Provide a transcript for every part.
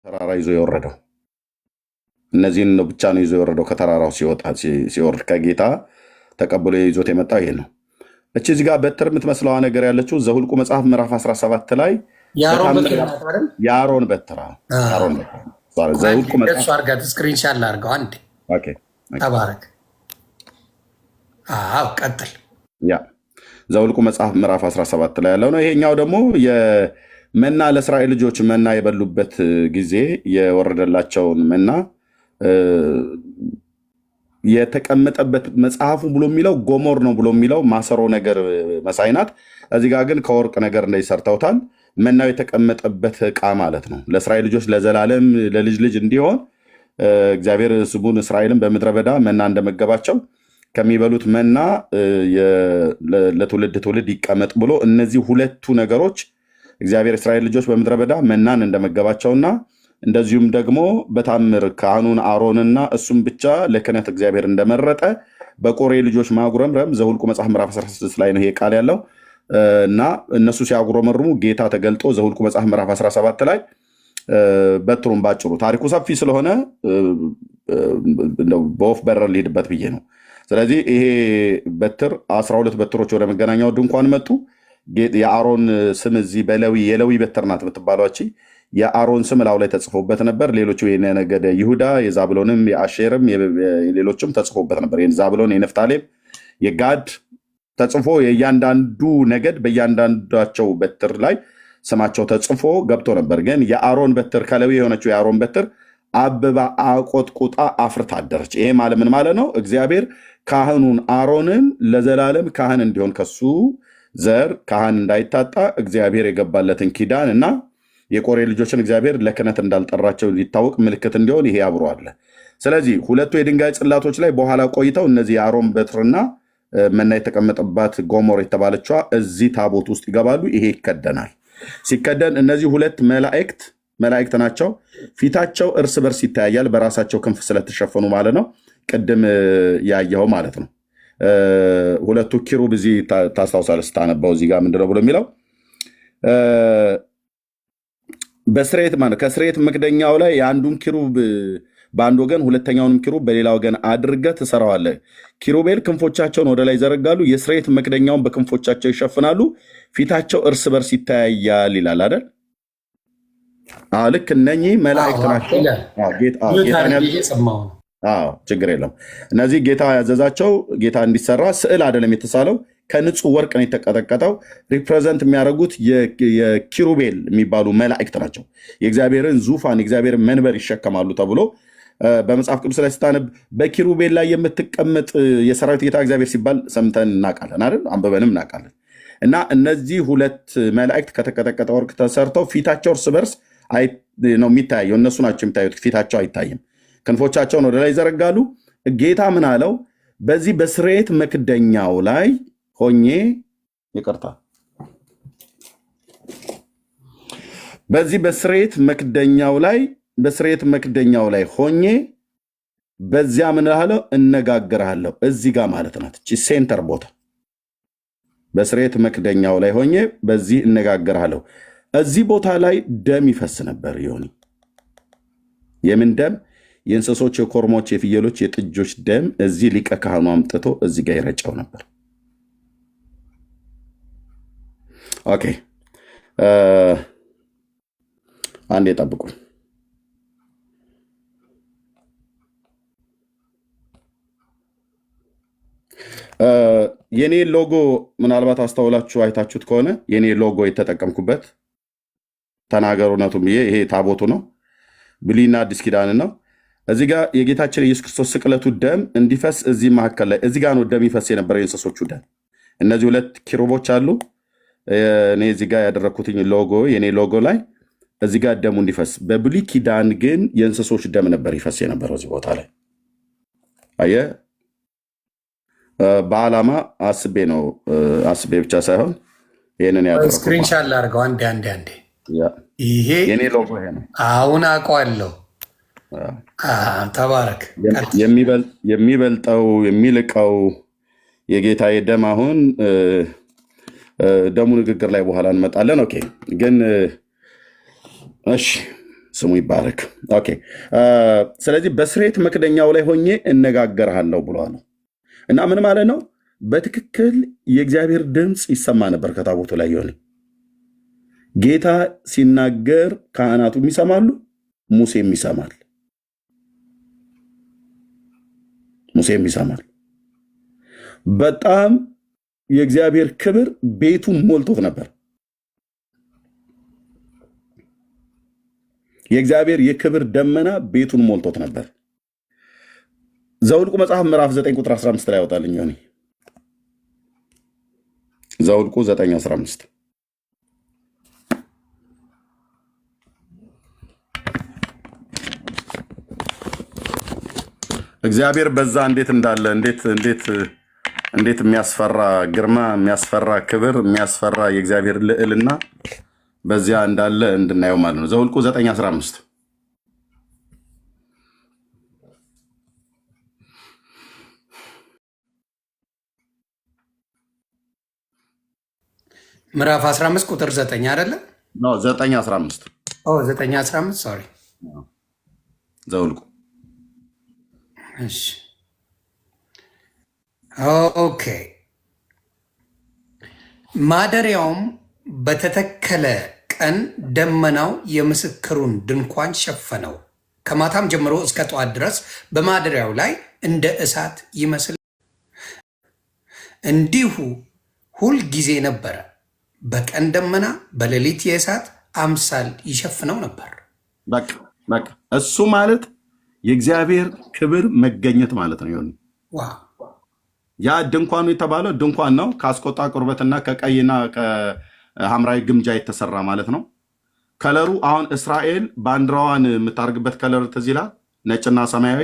ተራራ ይዞ የወረደው እነዚህን ነው ብቻ ነው ይዞ የወረደው። ከተራራው ሲወጣ ሲወርድ ከጌታ ተቀብሎ ይዞት የመጣው ይሄ ነው። እቺ እዚህ ጋር በትር የምትመስለዋ ነገር ያለችው ዘሁልቁ መጽሐፍ ምዕራፍ 17 ላይ የአሮን በትር ዘሁልቁ መጽሐፍ ስክሪንሻት ላድርገው አንዴ። ተባረክ። ቀጥል። ያ ዘሁልቁ መጽሐፍ ምዕራፍ 17 ላይ ያለው ነው። ይሄኛው ደግሞ መና ለእስራኤል ልጆች መና የበሉበት ጊዜ የወረደላቸውን መና የተቀመጠበት መጽሐፉ ብሎ የሚለው ጎሞር ነው ብሎ የሚለው ማሰሮ ነገር መሳይ ናት። እዚህ ጋር ግን ከወርቅ ነገር እንደዚህ ሰርተውታል። መናው የተቀመጠበት ዕቃ ማለት ነው። ለእስራኤል ልጆች ለዘላለም ለልጅ ልጅ እንዲሆን እግዚአብሔር ስሙን እስራኤልን በምድረ በዳ መና እንደመገባቸው ከሚበሉት መና ለትውልድ ትውልድ ይቀመጥ ብሎ እነዚህ ሁለቱ ነገሮች እግዚአብሔር እስራኤል ልጆች በምድረ በዳ መናን እንደመገባቸውና እንደዚሁም ደግሞ በታምር ካህኑን አሮንና እሱም ብቻ ለክህነት እግዚአብሔር እንደመረጠ በቆሬ ልጆች ማጉረምረም ዘሁልቁ መጽሐፍ ምዕራፍ 16 ላይ ነው ይሄ ቃል ያለው እና እነሱ ሲያጉረመርሙ ጌታ ተገልጦ ዘሁልቁ መጽሐፍ ምዕራፍ 17 ላይ በትሩን ባጭሩ ታሪኩ ሰፊ ስለሆነ በወፍ በረር ሊሄድበት ብዬ ነው። ስለዚህ ይሄ በትር 12 በትሮች ወደ መገናኛው ድንኳን መጡ። የአሮን ስም እዚህ የሌዊ በትር ናት የምትባሏች የአሮን ስም ላው ላይ ተጽፎበት ነበር። ሌሎቹ የነገደ ይሁዳ የዛብሎንም የአሼርም ሌሎችም ተጽፎበት ነበር። የዛብሎን የነፍታሌም የጋድ ተጽፎ የእያንዳንዱ ነገድ በእያንዳንዳቸው በትር ላይ ስማቸው ተጽፎ ገብቶ ነበር። ግን የአሮን በትር ከሌዊ የሆነችው የአሮን በትር አብባ አቆጥቁጣ አፍርታ አደረች። ይሄ ማለት ምን ማለት ነው? እግዚአብሔር ካህኑን አሮንን ለዘላለም ካህን እንዲሆን ከሱ ዘር ካህን እንዳይታጣ እግዚአብሔር የገባለትን ኪዳን እና የቆሬ ልጆችን እግዚአብሔር ለክህነት እንዳልጠራቸው ሊታወቅ ምልክት እንዲሆን ይሄ አብሮ አለ። ስለዚህ ሁለቱ የድንጋይ ጽላቶች ላይ በኋላ ቆይተው እነዚህ የአሮን በትርና መና የተቀመጠባት ጎሞር የተባለችዋ እዚህ ታቦት ውስጥ ይገባሉ። ይሄ ይከደናል። ሲከደን እነዚህ ሁለት መላእክት ናቸው። ፊታቸው እርስ በርስ ይተያያል፣ በራሳቸው ክንፍ ስለተሸፈኑ ማለት ነው። ቅድም ያየኸው ማለት ነው። ሁለቱ ኪሩብ እዚህ ታስታውሳለህ ስታነባው እዚህ ጋር ምንድነው ብሎ የሚለው በስርየት ማለት ከስርየት መክደኛው ላይ የአንዱን ኪሩብ በአንድ ወገን ሁለተኛውንም ኪሩብ በሌላ ወገን አድርገህ ትሰራዋለህ። ኪሩቤል ክንፎቻቸውን ወደ ላይ ይዘረጋሉ፣ የስርየት መክደኛውን በክንፎቻቸው ይሸፍናሉ፣ ፊታቸው እርስ በርስ ይተያያል ይላል አይደል? ልክ እነኚህ መላእክት ናቸው። ችግር የለም። እነዚህ ጌታ ያዘዛቸው ጌታ እንዲሰራ ስዕል አይደለም የተሳለው፣ ከንጹህ ወርቅ ነው የተቀጠቀጠው። ሪፕሬዘንት የሚያደርጉት የኪሩቤል የሚባሉ መላእክት ናቸው። የእግዚአብሔርን ዙፋን የእግዚአብሔርን መንበር ይሸከማሉ ተብሎ በመጽሐፍ ቅዱስ ላይ ስታነብ በኪሩቤል ላይ የምትቀመጥ የሰራዊት ጌታ እግዚአብሔር ሲባል ሰምተን እናውቃለን አይደል? አንብበንም እናውቃለን። እና እነዚህ ሁለት መላእክት ከተቀጠቀጠ ወርቅ ተሰርተው ፊታቸው እርስ በርስ ነው የሚታየው። እነሱ ናቸው የሚታዩት፣ ፊታቸው አይታይም። ክንፎቻቸውን ወደ ላይ ይዘረጋሉ። ጌታ ምን አለው? በዚህ በስርየት መክደኛው ላይ ሆኜ ይቅርታ፣ በዚህ በስርየት መክደኛው ላይ ሆኜ በዚያ ምን እልሃለሁ? እነጋገርሃለሁ። እዚህ ጋር ማለት ናት እቺ ሴንተር ቦታ። በስርየት መክደኛው ላይ ሆኜ በዚህ እነጋገርሃለሁ። እዚህ ቦታ ላይ ደም ይፈስ ነበር። ይሆን የምን ደም? የእንስሶች፣ የኮርሞች፣ የፍየሎች፣ የጥጆች ደም እዚህ ሊቀ ካህኑ አምጥቶ እዚህ ጋር ይረጨው ነበር። ኦኬ፣ አንዴ ጠብቁኝ። የኔ ሎጎ ምናልባት አስተውላችሁ አይታችሁት ከሆነ የኔ ሎጎ የተጠቀምኩበት ተናገሩ እውነቱን ብዬ ይሄ ታቦቱ ነው። ብሉይና አዲስ ኪዳን ነው። እዚህ ጋር የጌታችን የኢየሱስ ክርስቶስ ስቅለቱ ደም እንዲፈስ እዚህ መካከል ላይ እዚህ ጋር ነው ደም ይፈስ የነበረው፣ የእንስሶቹ ደም። እነዚህ ሁለት ኪሩቦች አሉ። እኔ እዚህ ጋር ያደረግኩትኝ ሎጎ የኔ ሎጎ ላይ እዚህ ጋር ደሙ እንዲፈስ። በብሉይ ኪዳን ግን የእንስሶች ደም ነበር ይፈስ የነበረው እዚህ ቦታ ላይ። አየህ፣ በዓላማ አስቤ ብቻ ሳይሆን ይህንን ያደረኩት። ስክሪንሻት ላድርገው አንዴ። ይሄ የኔ ሎጎ ይሄ ነው። አሁን አውቀዋለሁ። ተባረክ። የሚበልጠው የሚልቀው የጌታዬ ደም አሁን ደሙ ንግግር ላይ በኋላ እንመጣለን። ኦኬ፣ ግን እሺ ስሙ ይባረክ። ኦኬ። ስለዚህ በስሬት መክደኛው ላይ ሆኜ እነጋገርሃለሁ ብሏል እና ምን ማለት ነው? በትክክል የእግዚአብሔር ድምፅ ይሰማ ነበር ከታቦቱ ላይ ይሆን ጌታ ሲናገር ካህናቱም ይሰማሉ፣ ሙሴም ይሰማል። በጣም የእግዚአብሔር ክብር ቤቱን ሞልቶት ነበር። የእግዚአብሔር የክብር ደመና ቤቱን ሞልቶት ነበር። ዘውልቁ መጽሐፍ ምዕራፍ 9 ቁጥር 15 ላይ ያወጣልኝ ሆኔ ዘውልቁ 9:15 እግዚአብሔር በዛ እንዴት እንዳለ እንዴት የሚያስፈራ ግርማ፣ የሚያስፈራ ክብር፣ የሚያስፈራ የእግዚአብሔር ልዕልና በዚያ እንዳለ እንድናየው ማለት ነው። ዘውልቁ 9:15 ምዕራፍ 15 ቁጥር 9 አይደለ? 9:15 9:15 ሶሪ ዘውልቁ። እሺ ኦኬ። ማደሪያውም በተተከለ ቀን ደመናው የምስክሩን ድንኳን ሸፈነው፣ ከማታም ጀምሮ እስከ ጠዋት ድረስ በማደሪያው ላይ እንደ እሳት ይመስል እንዲሁ ሁል ጊዜ ነበረ። በቀን ደመና በሌሊት የእሳት አምሳል ይሸፍነው ነበር። በቃ እሱ ማለት የእግዚአብሔር ክብር መገኘት ማለት ነው። ይሁን ያ ድንኳኑ የተባለው ድንኳን ነው። ከአስቆጣ ቁርበትና ከቀይና ከሐምራዊ ግምጃ የተሰራ ማለት ነው። ከለሩ አሁን እስራኤል ባንዲራዋን የምታርግበት ከለር ትዝ ይላል፣ ነጭና ሰማያዊ፣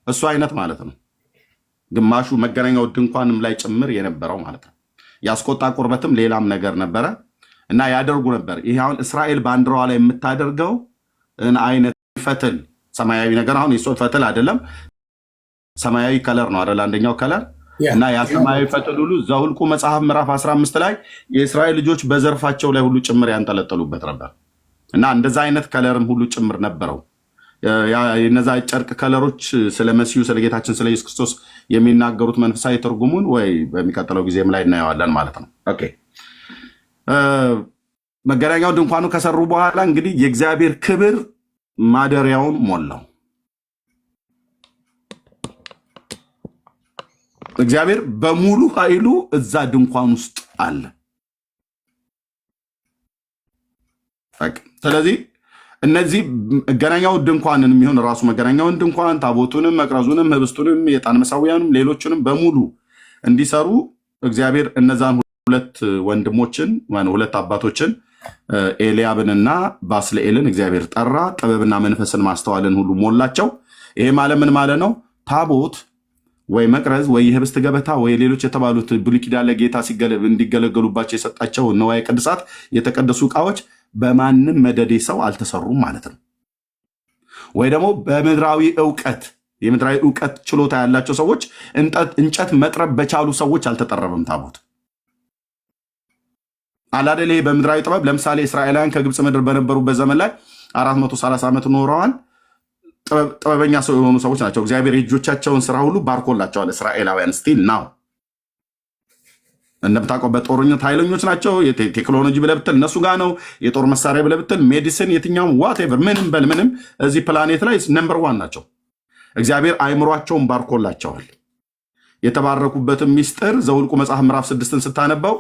እሱ አይነት ማለት ነው። ግማሹ መገናኛው ድንኳንም ላይ ጭምር የነበረው ማለት ነው። የአስቆጣ ቁርበትም ሌላም ነገር ነበረ እና ያደርጉ ነበር። ይሄ አሁን እስራኤል ባንዲራዋ ላይ የምታደርገው አይነት ፈትል ሰማያዊ ነገር፣ አሁን የሶ ፈትል አይደለም፣ ሰማያዊ ከለር ነው አይደል? አንደኛው ከለር እና ያ ሰማያዊ ፈትል ሁሉ ዘኍልቍ መጽሐፍ ምዕራፍ 15 ላይ የእስራኤል ልጆች በዘርፋቸው ላይ ሁሉ ጭምር ያንጠለጠሉበት ነበር እና እንደዛ አይነት ከለርም ሁሉ ጭምር ነበረው። የነዛ ጨርቅ ከለሮች ስለ መሲሁ ስለ ጌታችን ስለ ኢየሱስ ክርስቶስ የሚናገሩት መንፈሳዊ ትርጉሙን ወይ በሚቀጥለው ጊዜም ላይ እናየዋለን ማለት ነው። ኦኬ። መገናኛው ድንኳኑ ከሰሩ በኋላ እንግዲህ የእግዚአብሔር ክብር ማደሪያውን ሞላው። እግዚአብሔር በሙሉ ኃይሉ እዛ ድንኳን ውስጥ አለ። ስለዚህ እነዚህ መገናኛው ድንኳንን የሚሆን ራሱ መገናኛውን ድንኳን ታቦቱንም መቅረዙንም ህብስቱንም የዕጣን መሠዊያንም ሌሎችንም በሙሉ እንዲሰሩ እግዚአብሔር እነዛን ሁለት ወንድሞችን ሁለት አባቶችን ኤልያብንና ባስልኤልን እግዚአብሔር ጠራ። ጥበብና መንፈስን ማስተዋልን ሁሉ ሞላቸው። ይሄ ማለት ምን ማለት ነው? ታቦት ወይ መቅረዝ ወይ የህብስት ገበታ ወይ ሌሎች የተባሉት ብሉይ ኪዳን ላይ ጌታ እንዲገለገሉባቸው የሰጣቸው ንዋየ ቅድሳት የተቀደሱ ዕቃዎች በማንም መደዴ ሰው አልተሰሩም ማለት ነው። ወይ ደግሞ በምድራዊ እውቀት የምድራዊ እውቀት ችሎታ ያላቸው ሰዎች እንጨት መጥረብ በቻሉ ሰዎች አልተጠረበም ታቦት አላደለ። በምድራዊ ጥበብ ለምሳሌ እስራኤላውያን ከግብፅ ምድር በነበሩበት ዘመን ላይ 430 ዓመት ኖረዋል። ጥበበኛ ሰው የሆኑ ሰዎች ናቸው። እግዚአብሔር የእጆቻቸውን ስራ ሁሉ ባርኮላቸዋል። እስራኤላውያን ስቲል ናው እንደምታውቀው በጦርነት ኃይለኞች ናቸው። ቴክኖሎጂ ብለህ ብትል እነሱ ጋር ነው። የጦር መሳሪያ ብለህ ብትል ሜዲሲን፣ የትኛውም ዋቴቨር ምንም በል ምንም እዚህ ፕላኔት ላይ ነምበር ዋን ናቸው። እግዚአብሔር አይምሯቸውን ባርኮላቸዋል። የተባረኩበትም ሚስጥር ዘኍልቍ መጽሐፍ ምዕራፍ 6ን ስታነበው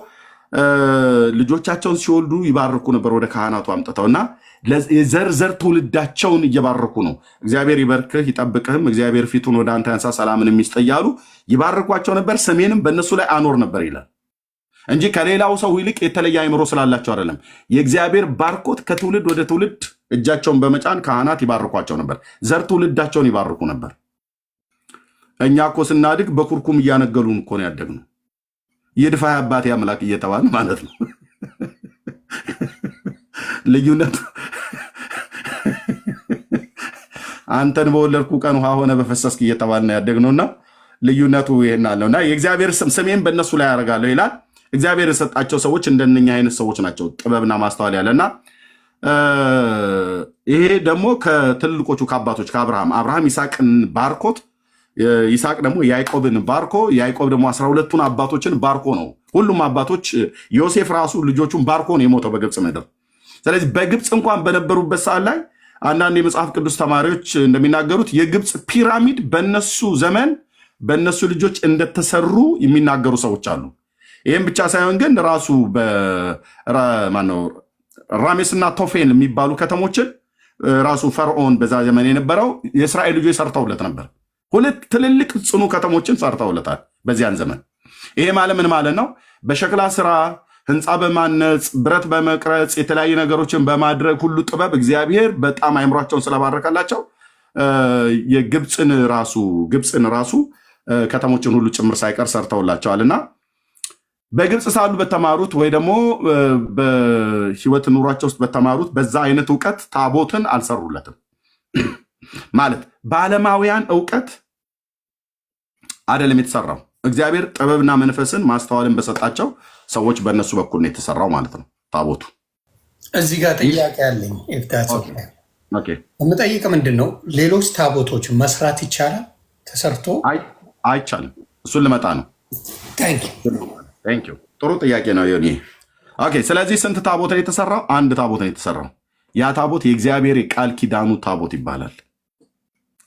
ልጆቻቸውን ሲወልዱ ይባርኩ ነበር ወደ ካህናቱ አምጥተው እና የዘር ትውልዳቸውን እየባረኩ ነው። እግዚአብሔር ይባርክህ ይጠብቅህም፣ እግዚአብሔር ፊቱን ወደ አንተ ያንሳ ሰላምን የሚስጥ እያሉ ይባርኳቸው ነበር። ስሜንም በእነሱ ላይ አኖር ነበር ይላል እንጂ ከሌላው ሰው ይልቅ የተለየ አይምሮ ስላላቸው አይደለም። የእግዚአብሔር ባርኮት ከትውልድ ወደ ትውልድ እጃቸውን በመጫን ካህናት ይባርኳቸው ነበር። ዘር ትውልዳቸውን ይባርኩ ነበር። እኛ እኮ ስናድግ በኩርኩም እያነገሉን እኮ ነው ያደግነው። ይድፋ አባቴ አምላክ እየተባለ ማለት ነው። ልዩነቱ አንተን በወለድኩ ቀን ውሃ ሆነ በፈሰስክ እየተባለ ነው ያደግነውና ልዩነቱ ይሄን አለውና የእግዚአብሔር ስሜን በእነሱ ላይ ያደርጋለሁ ይላል። እግዚአብሔር የሰጣቸው ሰዎች እንደነኛ አይነት ሰዎች ናቸው። ጥበብና ማስተዋል ያለና ይሄ ደግሞ ከትልቆቹ ከአባቶች ከአብርሃም ይስሐቅን ባርኮት ይስሐቅ ደግሞ ያዕቆብን ባርኮ ያዕቆብ ደግሞ 12ቱን አባቶችን ባርኮ ነው። ሁሉም አባቶች ዮሴፍ ራሱ ልጆቹን ባርኮ ነው የሞተው በግብፅ ምድር። ስለዚህ በግብፅ እንኳን በነበሩበት ሰዓት ላይ አንዳንድ የመጽሐፍ ቅዱስ ተማሪዎች እንደሚናገሩት የግብፅ ፒራሚድ በነሱ ዘመን በነሱ ልጆች እንደተሰሩ የሚናገሩ ሰዎች አሉ። ይህም ብቻ ሳይሆን ግን ራሱ ራሜስና ቶፌን የሚባሉ ከተሞችን ራሱ ፈርዖን በዛ ዘመን የነበረው የእስራኤል ልጆች ሰርተውለት ነበር። ሁለት ትልልቅ ጽኑ ከተሞችን ሰርተውለታል በዚያን ዘመን። ይሄ ማለት ምን ማለት ነው? በሸክላ ስራ፣ ህንፃ በማነጽ፣ ብረት በመቅረጽ፣ የተለያዩ ነገሮችን በማድረግ ሁሉ ጥበብ እግዚአብሔር በጣም አይምሯቸውን ስለባረከላቸው የግብፅን ራሱ ከተሞችን ሁሉ ጭምር ሳይቀር ሰርተውላቸዋል። እና በግብፅ ሳሉ በተማሩት ወይ ደግሞ በህይወት ኑሯቸው ውስጥ በተማሩት በዛ አይነት እውቀት ታቦትን አልሰሩለትም። ማለት በዓለማውያን እውቀት አይደለም የተሰራው። እግዚአብሔር ጥበብና መንፈስን ማስተዋልን በሰጣቸው ሰዎች በእነሱ በኩል ነው የተሰራው ማለት ነው ታቦቱ። እዚህ ጋር ጥያቄ አለኝ። የምጠይቅ ምንድን ነው፣ ሌሎች ታቦቶች መስራት ይቻላል? ተሰርቶ አይቻልም? እሱን ልመጣ ነው። ጥሩ ጥያቄ ነው ዮኒ። ስለዚህ ስንት ታቦት ነው የተሰራው? አንድ ታቦት ነው የተሰራው። ያ ታቦት የእግዚአብሔር የቃል ኪዳኑ ታቦት ይባላል።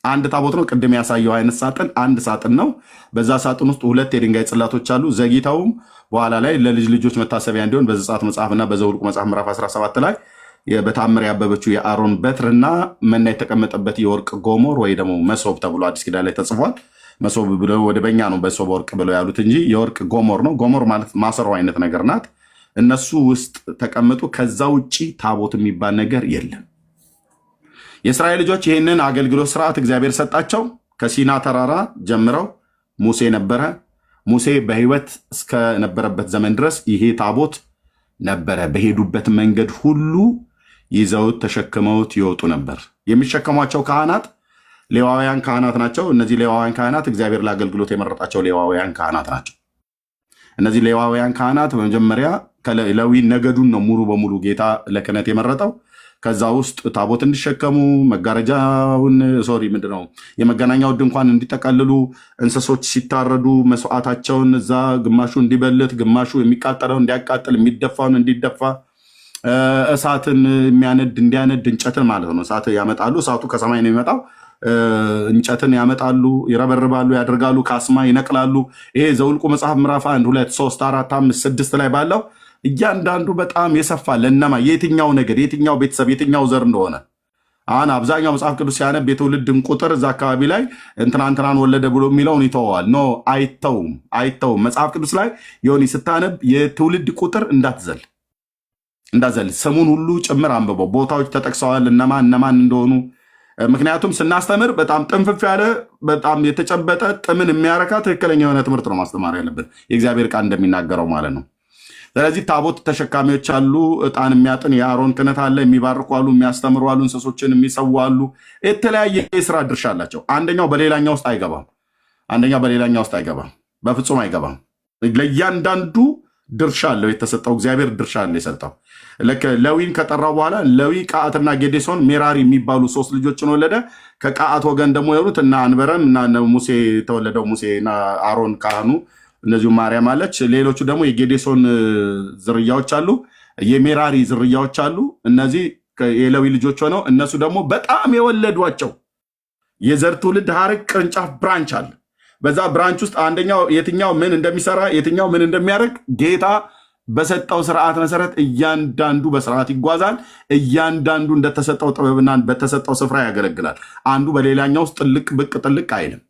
አንድ ታቦት ነው። ቅድም ያሳየው አይነት ሳጥን አንድ ሳጥን ነው። በዛ ሳጥን ውስጥ 2 የድንጋይ ጽላቶች አሉ። ዘግይተውም በኋላ ላይ ለልጅ ልጆች መታሰቢያ እንዲሆን በዘጸአት መጽሐፍና በዘኍልቍ መጽሐፍ ምዕራፍ 17 ላይ በታምር ያበበችው የአሮን በትርና መና የተቀመጠበት የወርቅ ጎሞር ወይ ደግሞ መሶብ ተብሎ አዲስ ኪዳን ላይ ተጽፏል። መሶብ ብለው ወደ በኛ ነው በሶብ ወርቅ ብለው ያሉት እንጂ የወርቅ ጎሞር ነው። ጎሞር ማለት ማሰሮ አይነት ነገር ናት። እነሱ ውስጥ ተቀመጡ። ከዛ ውጭ ታቦት የሚባል ነገር የለም። የእስራኤል ልጆች ይህንን አገልግሎት ስርዓት እግዚአብሔር ሰጣቸው። ከሲና ተራራ ጀምረው ሙሴ ነበረ። ሙሴ በህይወት እስከነበረበት ዘመን ድረስ ይሄ ታቦት ነበረ። በሄዱበት መንገድ ሁሉ ይዘውት ተሸክመውት ይወጡ ነበር። የሚሸከሟቸው ካህናት ሌዋውያን ካህናት ናቸው። እነዚህ ሌዋውያን ካህናት እግዚአብሔር ለአገልግሎት የመረጣቸው ሌዋውያን ካህናት ናቸው። እነዚህ ሌዋውያን ካህናት በመጀመሪያ ሌዊ ነገዱን ነው ሙሉ በሙሉ ጌታ ለክህነት የመረጠው። ከዛ ውስጥ ታቦት እንዲሸከሙ ምንድነው የመገናኛው ድንኳን እንዲጠቀልሉ፣ እንስሶች ሲታረዱ መስዋዕታቸውን እዛ ግማሹ እንዲበልት፣ ግማሹ የሚቃጠለው እንዲያቃጥል፣ የሚደፋውን እንዲደፋ፣ እሳትን የሚያነድ እንዲያነድ፣ እንጨትን ማለት ነው እሳት ያመጣሉ። እሳቱ ከሰማይ ነው የሚመጣው። እንጨትን ያመጣሉ፣ ይረበርባሉ፣ ያደርጋሉ፣ ካስማ ይነቅላሉ። ይሄ ዘኍልቍ መጽሐፍ ምዕራፍ 1 2 3 4 5 6 ላይ ባለው እያንዳንዱ በጣም የሰፋ ለእነማ የትኛው ነገድ የትኛው ቤተሰብ የትኛው ዘር እንደሆነ አሁን አብዛኛው መጽሐፍ ቅዱስ ሲያነብ የትውልድን ቁጥር እዛ አካባቢ ላይ እንትናን ወለደ ብሎ የሚለውን ይተወዋል። ኖ አይተውም። መጽሐፍ ቅዱስ ላይ ዮኒ ስታነብ የትውልድ ቁጥር እንዳትዘል ስሙን ሁሉ ጭምር አንብበው። ቦታዎች ተጠቅሰዋል እነማን እንደሆኑ። ምክንያቱም ስናስተምር በጣም ጥንፍፍ ያለ በጣም የተጨበጠ ጥምን የሚያረካ ትክክለኛ የሆነ ትምህርት ነው ማስተማር ያለብን የእግዚአብሔር ቃል እንደሚናገረው ማለት ነው። ስለዚህ ታቦት ተሸካሚዎች አሉ። ዕጣን የሚያጥን የአሮን ክህነት አለ። የሚባርኩ አሉ፣ የሚያስተምሩ አሉ፣ እንስሶችን የሚሰዉ አሉ። የተለያየ የስራ ድርሻ አላቸው። አንደኛው በሌላኛው ውስጥ አይገባም፣ በፍጹም አይገባም። ለእያንዳንዱ ድርሻ አለው የተሰጠው። እግዚአብሔር ድርሻ አለው የሰጠው። ልክ ለዊን ከጠራው በኋላ ለዊ ቀዓትና ጌዴሶን ሜራሪ የሚባሉ 3 ልጆችን ወለደ። ከቀዓት ወገን ደግሞ የሆኑት እና አንበረም እና ሙሴ የተወለደው ሙሴና አሮን ካህኑ፣ እነዚሁ ማርያም አለች። ሌሎቹ ደግሞ የጌዴሶን ዝርያዎች አሉ፣ የሜራሪ ዝርያዎች አሉ። እነዚህ የለዊ ልጆች ሆነው እነሱ ደግሞ በጣም የወለዷቸው የዘር ትውልድ ሐረግ ቅርንጫፍ ብራንች አለ። በዛ ብራንች ውስጥ አንደኛው የትኛው ምን እንደሚሰራ የትኛው ምን እንደሚያደርግ ጌታ በሰጠው ስርዓት መሰረት እያንዳንዱ በስርዓት ይጓዛል። እያንዳንዱ እንደተሰጠው ጥበብና በተሰጠው ስፍራ ያገለግላል። አንዱ በሌላኛው ውስጥ ብቅ ጥልቅ አይልም።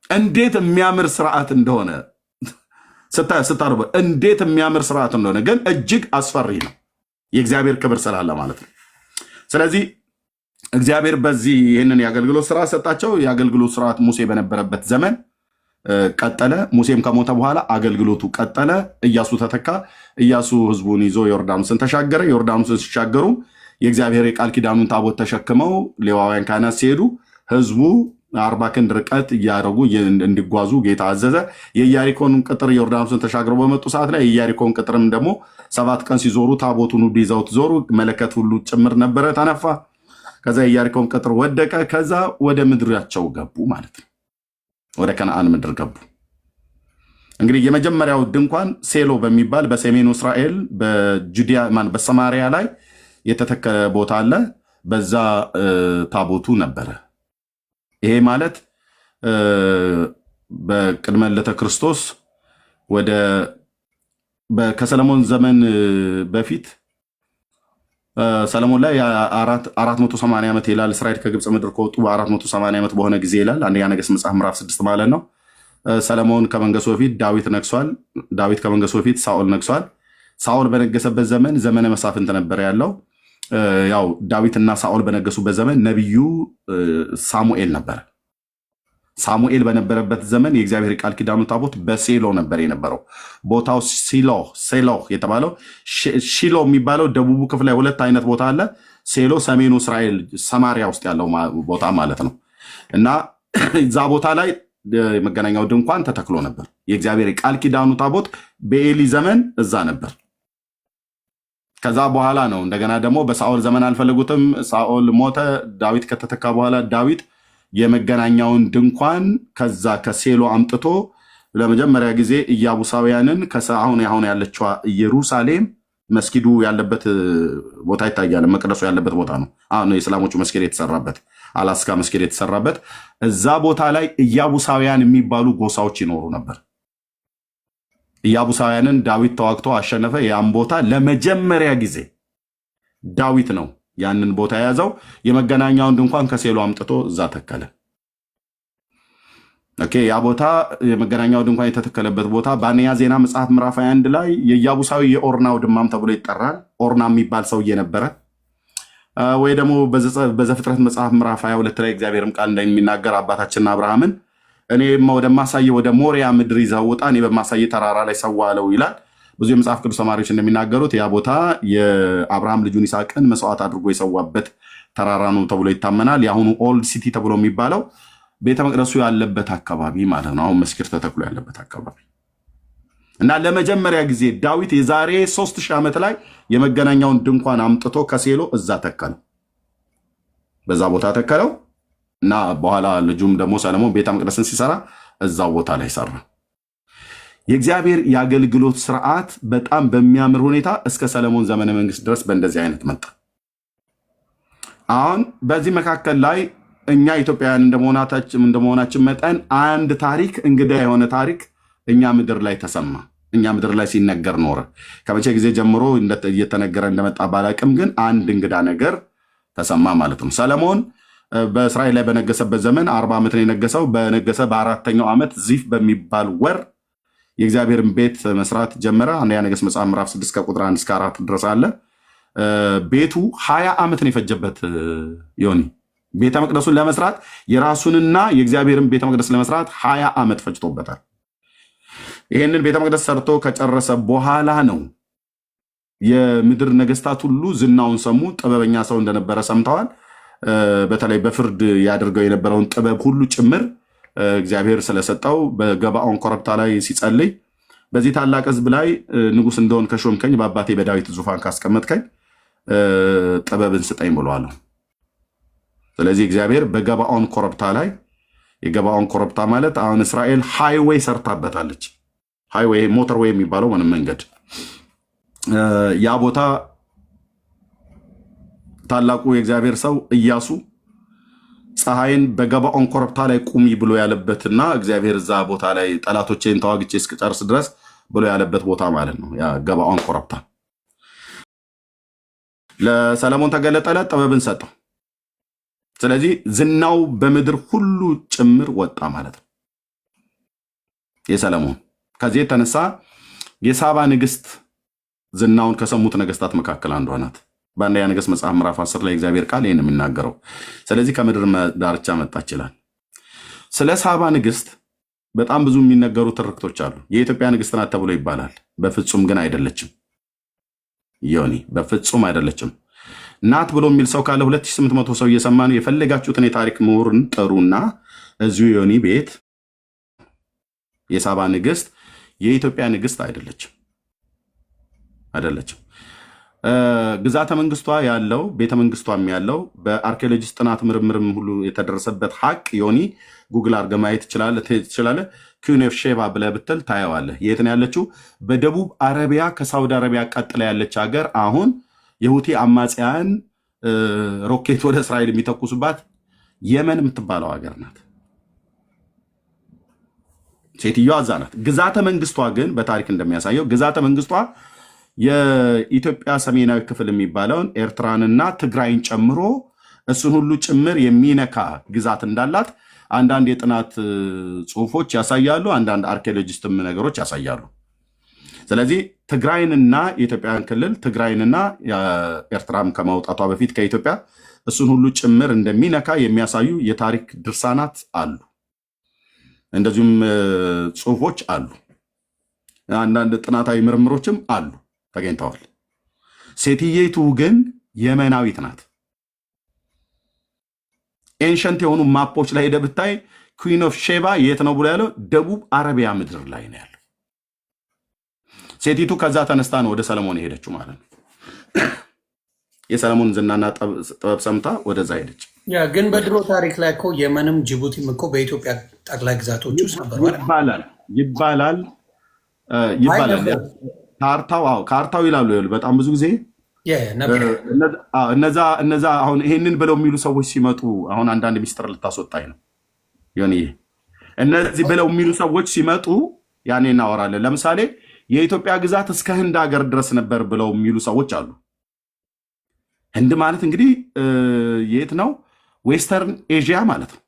እንዴት የሚያምር ስርዓት እንደሆነ ስታርበ እንዴት የሚያምር ስርዓት እንደሆነ ግን እጅግ አስፈሪ ነው። የእግዚአብሔር ክብር ስላለ ማለት ነው። ስለዚህ እግዚአብሔር በዚህ ይህንን የአገልግሎት ስርዓት ሰጣቸው። የአገልግሎት ስርዓት ሙሴ በነበረበት ዘመን ቀጠለ። ሙሴም ከሞተ በኋላ አገልግሎቱ ቀጠለ። ኢያሱ ተተካ። ኢያሱ ህዝቡን ይዞ ዮርዳኖስን ተሻገረ። ዮርዳኖስን ሲሻገሩ የእግዚአብሔር የቃል ኪዳኑን ታቦት ተሸክመው ሌዋውያን ካህናት ሲሄዱ ህዝቡ 40 ክንድ ርቀት እያደረጉ እንዲጓዙ ጌታ አዘዘ። የኢያሪኮን ቅጥር ዮርዳኖስን ተሻግረው በመጡ ሰዓት ላይ የኢያሪኮን ቅጥርም ደግሞ 7 ቀን ሲዞሩ ታቦቱን ሁሉ ይዘውት ዞሩ። መለከት ሁሉ ጭምር ነበረ፣ ተነፋ። ከዛ የኢያሪኮን ቅጥር ወደቀ። ከዛ ወደ ምድራቸው ገቡ ማለት ነው። ወደ ከነአን ምድር ገቡ። እንግዲህ የመጀመሪያው ድንኳን ሴሎ በሚባል በሰሜኑ እስራኤል በጁዲያ በሰማሪያ ላይ የተተከለ ቦታ አለ። በዛ ታቦቱ ነበረ። ይሄ ማለት በቅድመ ልደተ ክርስቶስ ከሰለሞን ዘመን በፊት ሰለሞን ላይ 480 ዓመት ይላል። እስራኤል ከግብፅ ምድር ከወጡ 480 ዓመት በሆነ ጊዜ ይላል። አንደኛ ነገሥት መጽሐፍ ምዕራፍ 6 ማለት ነው። ሰለሞን ከመንገሱ በፊት ዳዊት ነግሷል። ዳዊት ከመንገሱ በፊት ሳኦል ነግሷል። ሳኦል በነገሰበት ዘመን ዘመነ መሳፍንት ነበር ያለው። ያው ዳዊትና ሳኦል በነገሱበት ዘመን ነቢዩ ሳሙኤል ነበር። ሳሙኤል በነበረበት ዘመን የእግዚአብሔር ቃል ኪዳኑ ታቦት በሴሎ ነበር የነበረው። ቦታው ሴሎ የተባለው ሺሎ የሚባለው ደቡቡ ክፍል ላይ 2 አይነት ቦታ አለ። ሴሎ ሰሜኑ እስራኤል ሰማሪያ ውስጥ ያለው ቦታ ማለት ነው። እና እዛ ቦታ ላይ የመገናኛው ድንኳን ተተክሎ ነበር። የእግዚአብሔር ቃል ኪዳኑ ታቦት በኤሊ ዘመን እዛ ነበር። ከዛ በኋላ ነው እንደገና ደግሞ በሳኦል ዘመን አልፈለጉትም። ሳኦል ሞተ። ዳዊት ከተተካ በኋላ ዳዊት የመገናኛውን ድንኳን ከዛ ከሴሎ አምጥቶ ለመጀመሪያ ጊዜ ኢያቡሳውያንን አሁን ያለችዋ ኢየሩሳሌም መስጊዱ ያለበት ቦታ ይታያል። መቅደሱ ያለበት ቦታ ነው። አሁን የእስላሞቹ መስጊድ የተሰራበት አላስካ መስጊድ የተሰራበት እዛ ቦታ ላይ ኢያቡሳውያን የሚባሉ ጎሳዎች ይኖሩ ነበር። ኢያቡሳውያንን ዳዊት ተዋግቶ አሸነፈ። ያን ቦታ ለመጀመሪያ ጊዜ ዳዊት ነው ያንን ቦታ የያዘው። የመገናኛውን ድንኳን ከሴሎ አምጥቶ እዛ ተከለ። ያ ቦታ የመገናኛው ድንኳን የተተከለበት ቦታ በአንደኛ ዜና መጽሐፍ ምዕራፍ 21 ላይ የኢያቡሳዊ የኦርና ውድማም ተብሎ ይጠራል። ኦርና የሚባል ሰውዬ ነበረ። ወይ ደግሞ በዘፍጥረት መጽሐፍ ምዕራፍ 22 ላይ እግዚአብሔርም ቃል እንደሚናገር አባታችንና አብርሃምን እኔ ወደማሳየ ወደ ሞሪያ ምድር ይዘው ውጣ፣ እኔ በማሳየ ተራራ ላይ ሰዋለው ይላል። ብዙ የመጽሐፍ ቅዱስ ተማሪዎች እንደሚናገሩት ያ ቦታ የአብርሃም ልጁን ይስሐቅን መስዋዕት አድርጎ የሰዋበት ተራራ ነው ተብሎ ይታመናል። የአሁኑ ኦልድ ሲቲ ተብሎ የሚባለው ቤተ መቅደሱ ያለበት አካባቢ ማለት ነው። አሁን መስጊድ ተተክሎ ያለበት አካባቢ እና ለመጀመሪያ ጊዜ ዳዊት የዛሬ 3000 ዓመት ላይ የመገናኛውን ድንኳን አምጥቶ ከሴሎ እዛ ተከለው፣ በዛ ቦታ ተከለው እና በኋላ ልጁም ደግሞ ሰለሞን ቤተ መቅደስን ሲሰራ እዛው ቦታ ላይ ሰራ። የእግዚአብሔር የአገልግሎት ስርዓት በጣም በሚያምር ሁኔታ እስከ ሰለሞን ዘመነ መንግስት ድረስ በእንደዚህ አይነት መጣ። አሁን በዚህ መካከል ላይ እኛ ኢትዮጵያውያን እንደመሆናችን መጠን አንድ ታሪክ፣ እንግዳ የሆነ ታሪክ እኛ ምድር ላይ ተሰማ። እኛ ምድር ላይ ሲነገር ኖረ። ከመቼ ጊዜ ጀምሮ እየተነገረ እንደመጣ ባላቅም ግን አንድ እንግዳ ነገር ተሰማ ማለት ነው። ሰለሞን በእስራኤል ላይ በነገሰበት ዘመን 40 ዓመት ነው የነገሰው። በነገሰ በ4ኛው ዓመት ዚፍ በሚባል ወር የእግዚአብሔርን ቤት መስራት ጀመረ። አንደኛ ነገሥት መጽሐፍ ምዕራፍ 6 ከቁጥር 1 እስከ 4 ድረስ አለ። ቤቱ 20 ዓመት ነው የፈጀበት። ዮኒ ቤተ መቅደሱን ለመስራት የራሱንና የእግዚአብሔርን ቤተ መቅደስ ለመስራት 20 ዓመት ፈጅቶበታል። ይህንን ቤተ መቅደስ ሰርቶ ከጨረሰ በኋላ ነው የምድር ነገስታት ሁሉ ዝናውን ሰሙ። ጥበበኛ ሰው እንደነበረ ሰምተዋል። በተለይ በፍርድ ያደርገው የነበረውን ጥበብ ሁሉ ጭምር እግዚአብሔር ስለሰጠው በገባኦን ኮረብታ ላይ ሲጸልይ በዚህ ታላቅ ሕዝብ ላይ ንጉስ እንደሆን ከሾምከኝ በአባቴ በዳዊት ዙፋን ካስቀመጥከኝ ጥበብን ስጠኝ ብሏለሁ። ስለዚህ እግዚአብሔር በገባኦን ኮረብታ ላይ የገባኦን ኮረብታ ማለት አሁን እስራኤል ሃይዌይ ሰርታበታለች። ሃይዌይ ሞተርዌይ የሚባለው ምንም መንገድ ያ ቦታ ታላቁ የእግዚአብሔር ሰው ኢያሱ ፀሐይን በገባኦን ኮረብታ ላይ ቁሚ ብሎ ያለበትና እግዚአብሔር እዛ ቦታ ላይ ጠላቶቼን ተዋግቼ እስክጨርስ ድረስ ብሎ ያለበት ቦታ ማለት ነው። ያ ገባኦን ኮረብታ ለሰለሞን ተገለጠለት፣ ጥበብን ሰጠው። ስለዚህ ዝናው በምድር ሁሉ ጭምር ወጣ ማለት ነው የሰለሞን። ከዚህ የተነሳ የሳባ ንግስት ዝናውን ከሰሙት ነገስታት መካከል አንዷ ናት። በአንደኛ ነገሥት መጽሐፍ ምዕራፍ 10 ላይ እግዚአብሔር ቃል ይህን የሚናገረው። ስለዚህ ከምድር ዳርቻ መጣ ይችላል። ስለ ሳባ ንግስት በጣም ብዙ የሚነገሩ ትርክቶች አሉ። የኢትዮጵያ ንግስት ናት ተብሎ ይባላል። በፍጹም ግን አይደለችም። ዮኒ በፍጹም አይደለችም። ናት ብሎ የሚል ሰው ካለ 2800 ሰው እየሰማ ነው። የፈለጋችሁትን የታሪክ ምሁርን ጥሩና እዚሁ ዮኒ ቤት የሳባ ንግስት የኢትዮጵያ ንግስት አይደለችም። ግዛተ መንግስቷ ያለው ቤተ መንግስቷም ያለው በአርኪኦሎጂስት ጥናት ምርምርም ሁሉ የተደረሰበት ሀቅ ዮኒ ጉግል አድርገህ ማየት ትችላለህ። ኩዊን ኦፍ ሼባ ብለህ ብትል ታየዋለህ። የት ነው ያለችው? በደቡብ አረቢያ ከሳውዲ አረቢያ ቀጥላ ያለች ሀገር፣ አሁን የሁቲ አማጽያን ሮኬት ወደ እስራኤል የሚተኩሱባት የመን የምትባለው ሀገር ናት። ሴትዮዋ እዛ ናት። ግዛተ መንግስቷ ግን በታሪክ እንደሚያሳየው ግዛተ መንግስቷ የኢትዮጵያ ሰሜናዊ ክፍል የሚባለውን ኤርትራንና ትግራይን ጨምሮ እሱን ሁሉ ጭምር የሚነካ ግዛት እንዳላት አንዳንድ የጥናት ጽሁፎች ያሳያሉ። አንዳንድ አርኪኦሎጂስትም ነገሮች ያሳያሉ። ስለዚህ ትግራይንና የኢትዮጵያን ክልል ትግራይንና ኤርትራም ከማውጣቷ በፊት ከኢትዮጵያ እሱን ሁሉ ጭምር እንደሚነካ የሚያሳዩ የታሪክ ድርሳናት አሉ። እንደዚሁም ጽሁፎች አሉ። አንዳንድ ጥናታዊ ምርምሮችም አሉ ተገኝተዋል። ሴትየቱ ግን የመናዊት ናት። ኤንሸንት የሆኑ ማፖች ላይ ሄደህ ብታይ ኩዊን ኦፍ ሼባ የት ነው ብሎ ያለው ደቡብ አረቢያ ምድር ላይ ነው ያለው። ሴቲቱ ከዛ ተነስታ ነው ወደ ሰለሞን የሄደችው ማለት ነው። የሰለሞን ዝናና ጥበብ ሰምታ ወደዛ ሄደች። ያ ግን በድሮ ታሪክ ላይ እኮ የመንም ጅቡቲም እኮ በኢትዮጵያ ጠቅላይ ግዛቶች ውስጥ ነበሩ ይባላል። ካርታው ይላሉ። በጣም ብዙ ጊዜ እነዛ አሁን ይሄንን ብለው የሚሉ ሰዎች ሲመጡ አሁን አንዳንድ ሚስጥር ልታስወጣኝ ነው ዮኒ። እነዚህ ብለው የሚሉ ሰዎች ሲመጡ ያኔ እናወራለን። ለምሳሌ የኢትዮጵያ ግዛት እስከ ህንድ ሀገር ድረስ ነበር ብለው የሚሉ ሰዎች አሉ። ህንድ ማለት እንግዲህ የት ነው? ዌስተርን ኤዥያ ማለት ነው።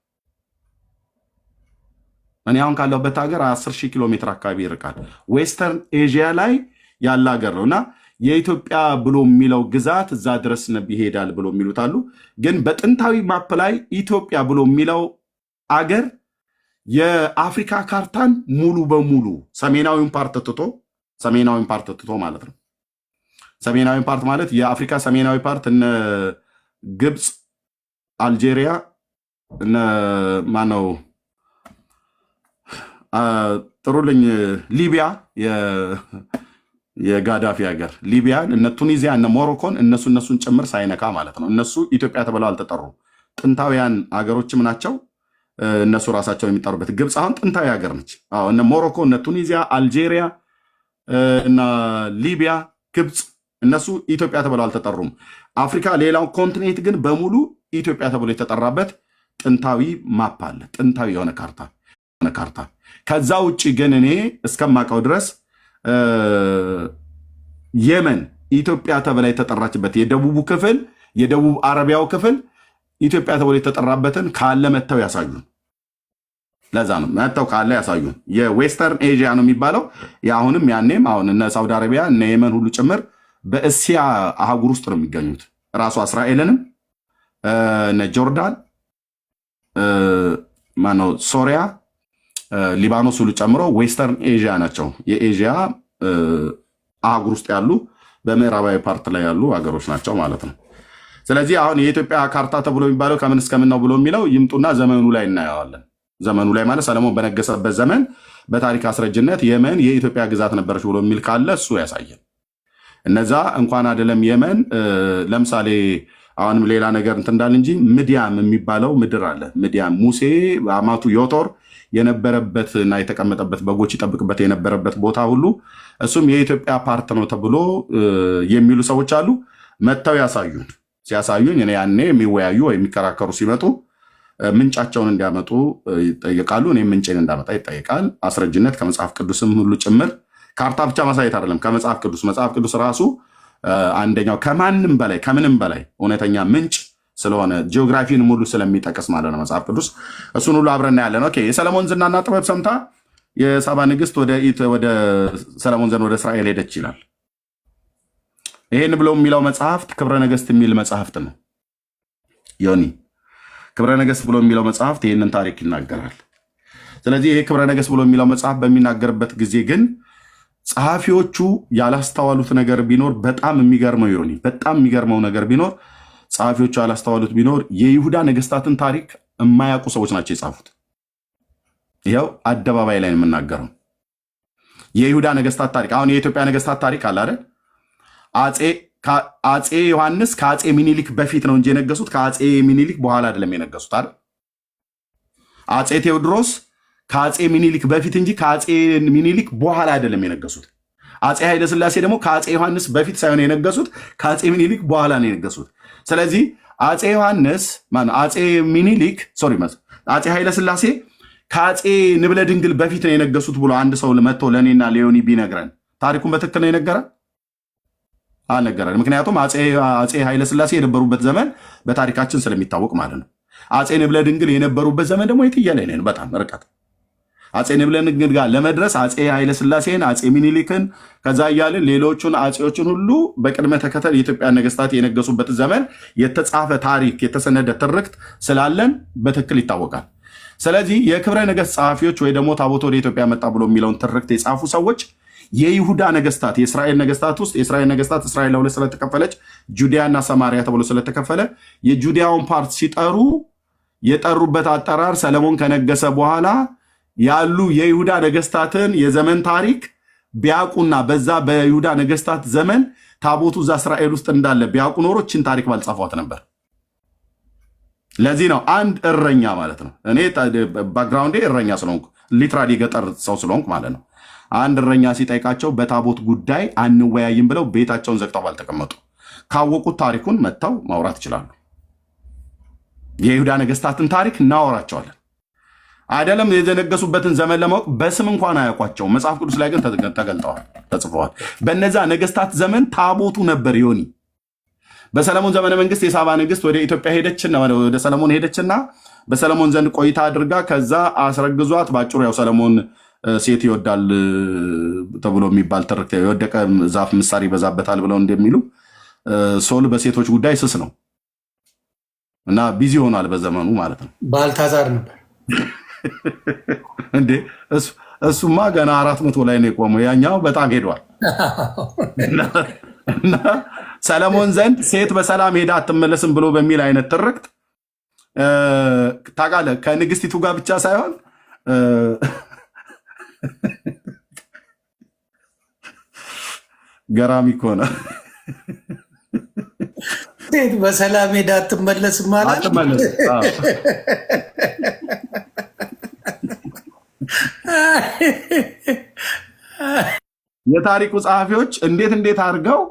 እኔ አሁን ካለሁበት ሀገር 10,000 ኪሎ ሜትር አካባቢ ይርቃል። ዌስተርን ኤዥያ ላይ ያለ ሀገር ነው እና የኢትዮጵያ ብሎ የሚለው ግዛት እዛ ድረስ ይሄዳል ብሎ የሚሉት አሉ። ግን በጥንታዊ ማፕ ላይ ኢትዮጵያ ብሎ የሚለው አገር የአፍሪካ ካርታን ሙሉ በሙሉ ሰሜናዊውን ፓርት ትቶ ማለት ነው። ሰሜናዊ ፓርት ማለት የአፍሪካ ሰሜናዊ ፓርት እነ ግብፅ፣ አልጄሪያ፣ እነ ማነው ጥሩልኝ ሊቢያ፣ የጋዳፊ ሀገር ሊቢያን፣ እነ ቱኒዚያ፣ እነ ሞሮኮን እነሱን ጭምር ሳይነካ ማለት ነው። እነሱ ኢትዮጵያ ተብለው አልተጠሩ። ጥንታውያን ሀገሮችም ናቸው እነሱ ራሳቸው የሚጠሩበት። ግብፅ አሁን ጥንታዊ ሀገር ነች። እነ ሞሮኮ፣ እነ ቱኒዚያ፣ አልጄሪያ እና ሊቢያ፣ ግብፅ እነሱ ኢትዮጵያ ተብለው አልተጠሩም። አፍሪካ ሌላው ኮንቲኔንት ግን በሙሉ ኢትዮጵያ ተብሎ የተጠራበት ጥንታዊ ማፕ አለ፣ ጥንታዊ የሆነ ካርታ። ከዛ ውጭ ግን እኔ እስከማውቀው ድረስ የመን ኢትዮጵያ ተብላ የተጠራችበት የደቡቡ ክፍል የደቡብ አረቢያው ክፍል ኢትዮጵያ ተብሎ የተጠራበትን ካለ መጥተው ያሳዩን። ለዛ ነው መጥተው ካለ ያሳዩን። የዌስተርን ኤዥያ ነው የሚባለው። አሁንም ያኔም አሁን እነ ሳውዲ አረቢያ እነ የመን ሁሉ ጭምር በእስያ አህጉር ውስጥ ነው የሚገኙት። ራሱ እስራኤልንም እነ ጆርዳን ማነው ሶሪያ፣ ሊባኖስ ሁሉ ጨምሮ ዌስተርን ኤዥያ ናቸው። የኤዥያ አህጉር ውስጥ ያሉ በምዕራባዊ ፓርት ላይ ያሉ ሀገሮች ናቸው ማለት ነው። ስለዚህ አሁን የኢትዮጵያ ካርታ ተብሎ የሚባለው ከምን እስከምን ነው ብሎ የሚለው ይምጡና ዘመኑ ላይ እናየዋለን። ዘመኑ ላይ ማለት ሰለሞን በነገሰበት ዘመን በታሪክ አስረጅነት የመን የኢትዮጵያ ግዛት ነበረች ብሎ የሚል ካለ እሱ ያሳየን። እነዛ እንኳን አይደለም የመን፣ ለምሳሌ አሁንም ሌላ ነገር እንትን እንዳል እንጂ ምድያም የሚባለው ምድር አለ። ምድያም ሙሴ አማቱ ዮቶር የነበረበት እና የተቀመጠበት በጎች ይጠብቅበት የነበረበት ቦታ ሁሉ እሱም የኢትዮጵያ ፓርት ነው ተብሎ የሚሉ ሰዎች አሉ። መጥተው ያሳዩን። ሲያሳዩኝ እኔ ያኔ የሚወያዩ ወይ የሚከራከሩ ሲመጡ ምንጫቸውን እንዲያመጡ ይጠይቃሉ። እኔ ምንጭን እንዳመጣ ይጠይቃል። አስረጅነት ከመጽሐፍ ቅዱስም ሁሉ ጭምር። ካርታ ብቻ ማሳየት አይደለም፣ ከመጽሐፍ ቅዱስ ራሱ አንደኛው ከማንም በላይ ከምንም በላይ እውነተኛ ምንጭ ስለሆነ ጂኦግራፊን ሙሉ ስለሚጠቅስ ማለት ነው መጽሐፍ ቅዱስ። እሱን ሁሉ አብረና ያለን። ኦኬ። የሰለሞን ዝናና ጥበብ ሰምታ የሳባ ንግስት ወደ ሰለሞን ዘንድ ወደ እስራኤል ሄደች ይላል። ይሄን ብሎ የሚለው መጽሐፍት ክብረ ነገስት የሚል መጽሐፍት ነው ዮኒ። ክብረ ነገስት ብሎ የሚለው መጽሐፍት ይህንን ታሪክ ይናገራል። ስለዚህ ይሄ ክብረ ነገስት ብሎ የሚለው መጽሐፍ በሚናገርበት ጊዜ ግን ጸሐፊዎቹ ያላስተዋሉት ነገር ቢኖር በጣም የሚገርመው ዮኒ፣ በጣም የሚገርመው ነገር ቢኖር ጸሐፊዎቹ ያላስተዋሉት ቢኖር የይሁዳ ነገስታትን ታሪክ የማያውቁ ሰዎች ናቸው የጻፉት። ይኸው አደባባይ ላይ የምናገረው የይሁዳ ነገስታት ታሪክ። አሁን የኢትዮጵያ ነገስታት ታሪክ አለ አይደል? አፄ ዮሐንስ ከአፄ ሚኒሊክ በፊት ነው እንጂ የነገሱት ከአፄ ሚኒሊክ በኋላ አይደለም የነገሱት አይደል? አፄ ቴዎድሮስ ከአፄ ሚኒሊክ በፊት እንጂ ከአፄ ሚኒሊክ በኋላ አይደለም የነገሱት። አፄ ኃይለ ሥላሴ ደግሞ ከአፄ ዮሐንስ በፊት ሳይሆን የነገሱት ከአፄ ሚኒሊክ በኋላ ነው የነገሱት። ስለዚህ አፄ ዮሐንስ አፄ ሚኒሊክ አፄ ኃይለ ሥላሴ ከአፄ ንብለ ድንግል በፊት ነው የነገሱት ብሎ አንድ ሰው መጥቶ ለእኔና ሊዮኒ ቢነግረን ታሪኩን በትክክል ነው የነገረን? አልነገረን። ምክንያቱም አፄ ኃይለ ሥላሴ የነበሩበት ዘመን በታሪካችን ስለሚታወቅ ማለት ነው። አፄ ንብለ ድንግል የነበሩበት ዘመን ደግሞ የትየለሌ ነው፣ በጣም ርቀት። አፄ ንብለ ድንግል ጋር ለመድረስ አፄ ኃይለ ሥላሴን፣ አፄ ሚኒሊክን ከዛ እያልን ሌሎቹን አፄዎችን ሁሉ በቅድመ ተከተል የኢትዮጵያ ነገስታት የነገሱበት ዘመን የተጻፈ ታሪክ የተሰነደ ትርክት ስላለን በትክክል ይታወቃል። ስለዚህ የክብረ ነገስት ጸሐፊዎች ወይ ደግሞ ታቦት ወደ ኢትዮጵያ መጣ ብሎ የሚለውን ትርክት የጻፉ ሰዎች የይሁዳ ነገስታት የእስራኤል ነገስታት ውስጥ የእስራኤል ነገስታት እስራኤል ለሁለት ስለተከፈለች ጁዲያና ሰማሪያ ተብሎ ስለተከፈለ የጁዲያውን ፓርት ሲጠሩ የጠሩበት አጠራር ሰለሞን ከነገሰ በኋላ ያሉ የይሁዳ ነገስታትን የዘመን ታሪክ ቢያውቁና በዛ በይሁዳ ነገስታት ዘመን ታቦቱ እዛ እስራኤል ውስጥ እንዳለ ቢያውቁ ኖሮ ችን ታሪክ ባልጻፏት ነበር። ለዚህ ነው አንድ እረኛ ማለት ነው። እኔ ባክግራውንዴ እረኛ ስለሆንኩ ሊትራሊ ገጠር ሰው ስለሆንኩ ማለት ነው። አንድ እረኛ ሲጠይቃቸው በታቦት ጉዳይ አንወያይም ብለው ቤታቸውን ዘግተው ባልተቀመጡ ካወቁት ታሪኩን መጥተው ማውራት ይችላሉ። የይሁዳ ነገስታትን ታሪክ እናወራቸዋለን። አይደለም የዘነገሱበትን ዘመን ለማወቅ በስም እንኳን አያውቋቸው። መጽሐፍ ቅዱስ ላይ ግን ተገልጠዋል፣ ተጽፈዋል። በነዛ ነገስታት ዘመን ታቦቱ ነበር። ዮኒ በሰለሞን ዘመነ መንግስት የሳባ ንግስት ወደ ኢትዮጵያ ሄደችና ወደ ሰለሞን ሄደችና በሰለሞን ዘንድ ቆይታ አድርጋ ከዛ አስረግዟት። ባጭሩ ያው ሰለሞን ሴት ይወዳል ተብሎ የሚባል ትርክት የወደቀ ዛፍ ምሳር ይበዛበታል ብለው እንደሚሉ ሶል በሴቶች ጉዳይ ስስ ነው እና ቢዚ ሆኗል በዘመኑ ማለት ነው። ባልታዛር ነበር እንዴ? እሱማ ገና 400 ላይ ነው የቆመው። ያኛው በጣም ሄዷል። እና ሰለሞን ዘንድ ሴት በሰላም ሄዳ አትመለስም ብሎ በሚል አይነት ትርክት ታውቃለህ፣ ከንግስቲቱ ጋር ብቻ ሳይሆን ገራሚ እኮ ነው። ሴት በሰላም ሄዳ አትመለስም ማለት የታሪኩ ጸሐፊዎች እንዴት አድርገው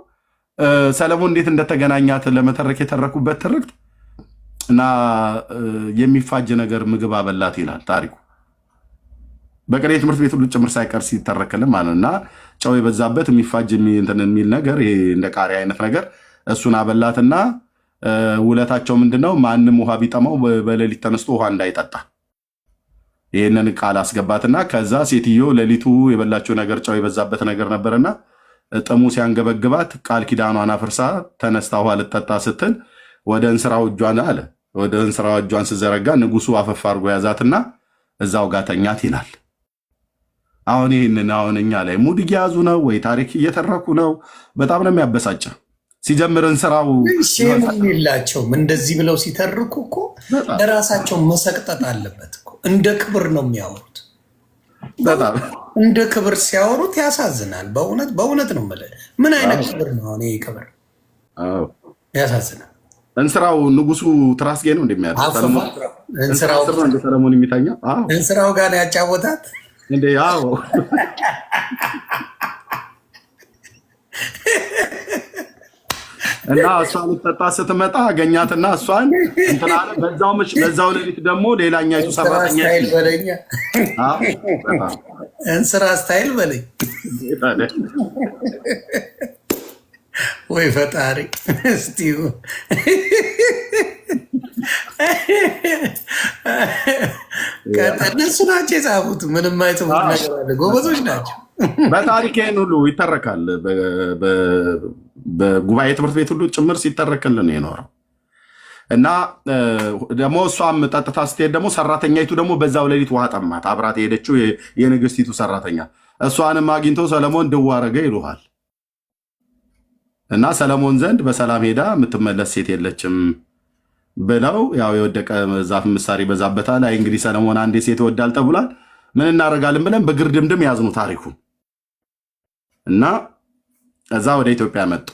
ሰለሞን እንዴት እንደተገናኛት ለመተረክ የተረኩበት ትርክት እና የሚፋጅ ነገር ምግብ አበላት ይላል ታሪኩ። በቅኔ ትምህርት ቤት ሁሉ ጭምር ሳይቀር ሲተረክልም ማለት እና ጨው የበዛበት የሚፋጅ የሚል ነገር ይሄ እንደ ቃሪያ አይነት ነገር እሱን አበላትና ውለታቸው ምንድነው? ማንም ውሃ ቢጠማው በሌሊት ተነስቶ ውሃ እንዳይጠጣ ይህንን ቃል አስገባትና ከዛ ሴትዮ ሌሊቱ የበላቸው ነገር ጨው የበዛበት ነገር ነበርና ጥሙ ሲያንገበግባት ቃል ኪዳኗን አፍርሳ ተነስታ ውሃ ልጠጣ ስትል ወደ እንስራው እጇን አለ ወደ እንስራው እጇን ስዘረጋ ንጉሱ አፈፍ አድርጎ ያዛትና እዛው ጋር ተኛት ይላል። አሁን ይህንን አሁን እኛ ላይ ሙድ እየያዙ ነው ወይ ታሪክ እየተረኩ ነው? በጣም ነው የሚያበሳጭ። ሲጀምር እንስራው የላቸውም እንደዚህ ብለው ሲተርኩ እኮ ለራሳቸው መሰቅጠጥ አለበት እኮ። እንደ ክብር ነው የሚያወሩት። በጣም እንደ ክብር ሲያወሩት ያሳዝናል። በእውነት ነው የምልህ። ምን አይነት ክብር ነው አሁን ይሄ ክብር? ያሳዝናል። እንስራው ንጉሱ ትራስጌ ነው እንደሚያደርግ ሰለሞን የሚታኛ እንስራው ጋር ያጫወታት እንዴ? ያው እና እሷን ልትጠጣ ስትመጣ አገኛትና እሷን እንትና በዛው ሌሊት ደግሞ ሌላኛይቱ ሰራተኛ በለኛ እንስራ ስታይል በለኝ ወይ ፈጣሪ። እስቲ እነሱ ናቸው የጻፉት። ምንም አይጽፉት ነገር አለ። ጎበዞች ናቸው። በታሪክ ይህን ሁሉ ይተረካል። በጉባኤ ትምህርት ቤት ሁሉ ጭምር ሲተረክልን የኖረው እና ደግሞ እሷም ጠጥታ ስትሄድ ደግሞ ሰራተኛይቱ ደግሞ በዛው ሌሊት ውሃ ጠማት። አብራት የሄደችው የንግስቲቱ ሰራተኛ እሷንም አግኝቶ ሰለሞን ድው አረገ ይሉሃል። እና ሰለሞን ዘንድ በሰላም ሄዳ የምትመለስ ሴት የለችም ብለው ያው የወደቀ ዛፍ ምሳር ይበዛበታል። አይ እንግዲህ ሰለሞን አንዴ ሴት ይወዳል ተብሏል። ምን እናደርጋለን ብለን በግርድምድም ያዝኑ ታሪኩን እና እዛ ወደ ኢትዮጵያ መጡ።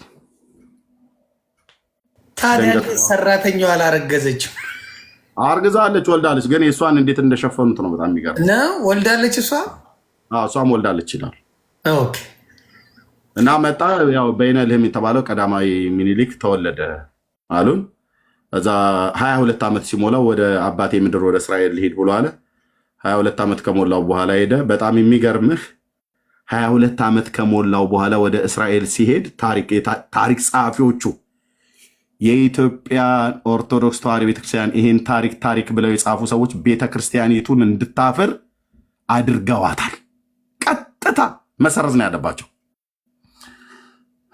ታዲያ ሰራተኛዋ አላረገዘችም? አርግዛለች፣ ወልዳለች። ግን የእሷን እንዴት እንደሸፈኑት ነው በጣም የሚገርም ነው። ወልዳለች እሷም ወልዳለች ይላል። ኦኬ። እና መጣ። ያው በይነልህም የተባለው ቀዳማዊ ሚኒሊክ ተወለደ አሉን። እዛ 22 ዓመት ሲሞላው ወደ አባቴ ምድር ወደ እስራኤል ሊሄድ ብሎ አለ። 22 ዓመት ከሞላው በኋላ ሄደ። በጣም የሚገርምህ 22 ዓመት ከሞላው በኋላ ወደ እስራኤል ሲሄድ ታሪክ ጸሐፊዎቹ የኢትዮጵያ ኦርቶዶክስ ተዋሕዶ ቤተክርስቲያን ይህን ታሪክ ብለው የጻፉ ሰዎች ቤተክርስቲያኒቱን እንድታፍር አድርገዋታል። ቀጥታ መሰረዝ ነው ያለባቸው።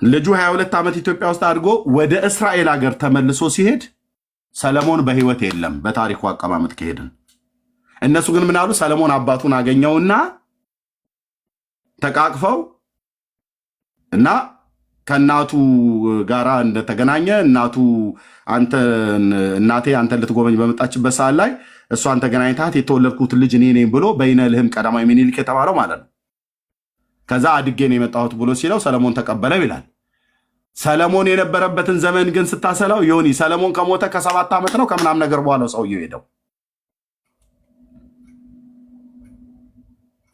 ልጁ 22 ዓመት ኢትዮጵያ ውስጥ አድጎ ወደ እስራኤል ሀገር ተመልሶ ሲሄድ ሰለሞን በህይወት የለም። በታሪኩ አቀማመጥ ከሄድን እነሱ ግን ምን አሉ? ሰለሞን አባቱን አገኘውና ተቃቅፈው እና ከእናቱ ጋራ እንደተገናኘ እናቴ አንተን ልትጎበኝ በመጣችበት ሰዓት ላይ እሷን ተገናኝታት የተወለድኩት ልጅ እኔ ነኝ ብሎ በይነልህም ቀዳማዊ ሚኒሊክ የተባለው ማለት ነው። ከዛ አድጌ ነው የመጣሁት ብሎ ሲለው ሰለሞን ተቀበለው ይላል። ሰለሞን የነበረበትን ዘመን ግን ስታሰላው ዮኒ ሰለሞን ከሞተ ከ7 ዓመት ነው ከምናም ነገር በኋላ ሰውየው ሄደው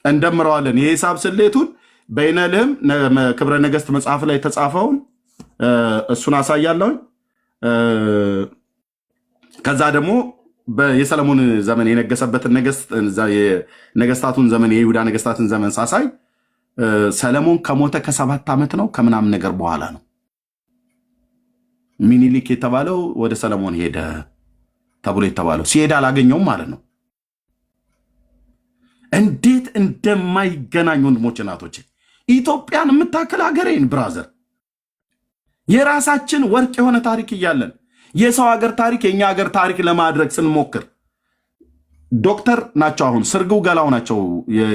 እንደምረዋለን። የሂሳብ ስሌቱን በይነልህም ክብረ ነገሥት መጽሐፍ ላይ የተጻፈውን እሱን አሳያለሁ። ከዛ ደግሞ የሰለሞን ዘመን የነገሰበትን ነገስታቱን ዘመን የይሁዳ ነገስታትን ዘመን ሳሳይ ሰለሞን ከሞተ ከ7 ዓመት ነው ከምናምን ነገር በኋላ ነው ሚኒሊክ የተባለው ወደ ሰለሞን ሄደ ተብሎ የተባለው። ሲሄድ አላገኘውም ማለት ነው። እንዴት እንደማይገናኝ ወንድሞች እናቶች፣ ኢትዮጵያን የምታክል ሀገሬን ብራዘር፣ የራሳችን ወርቅ የሆነ ታሪክ እያለን የሰው ሀገር ታሪክ የኛ ሀገር ታሪክ ለማድረግ ስንሞክር ዶክተር ናቸው አሁን ስርግው ገላው ናቸው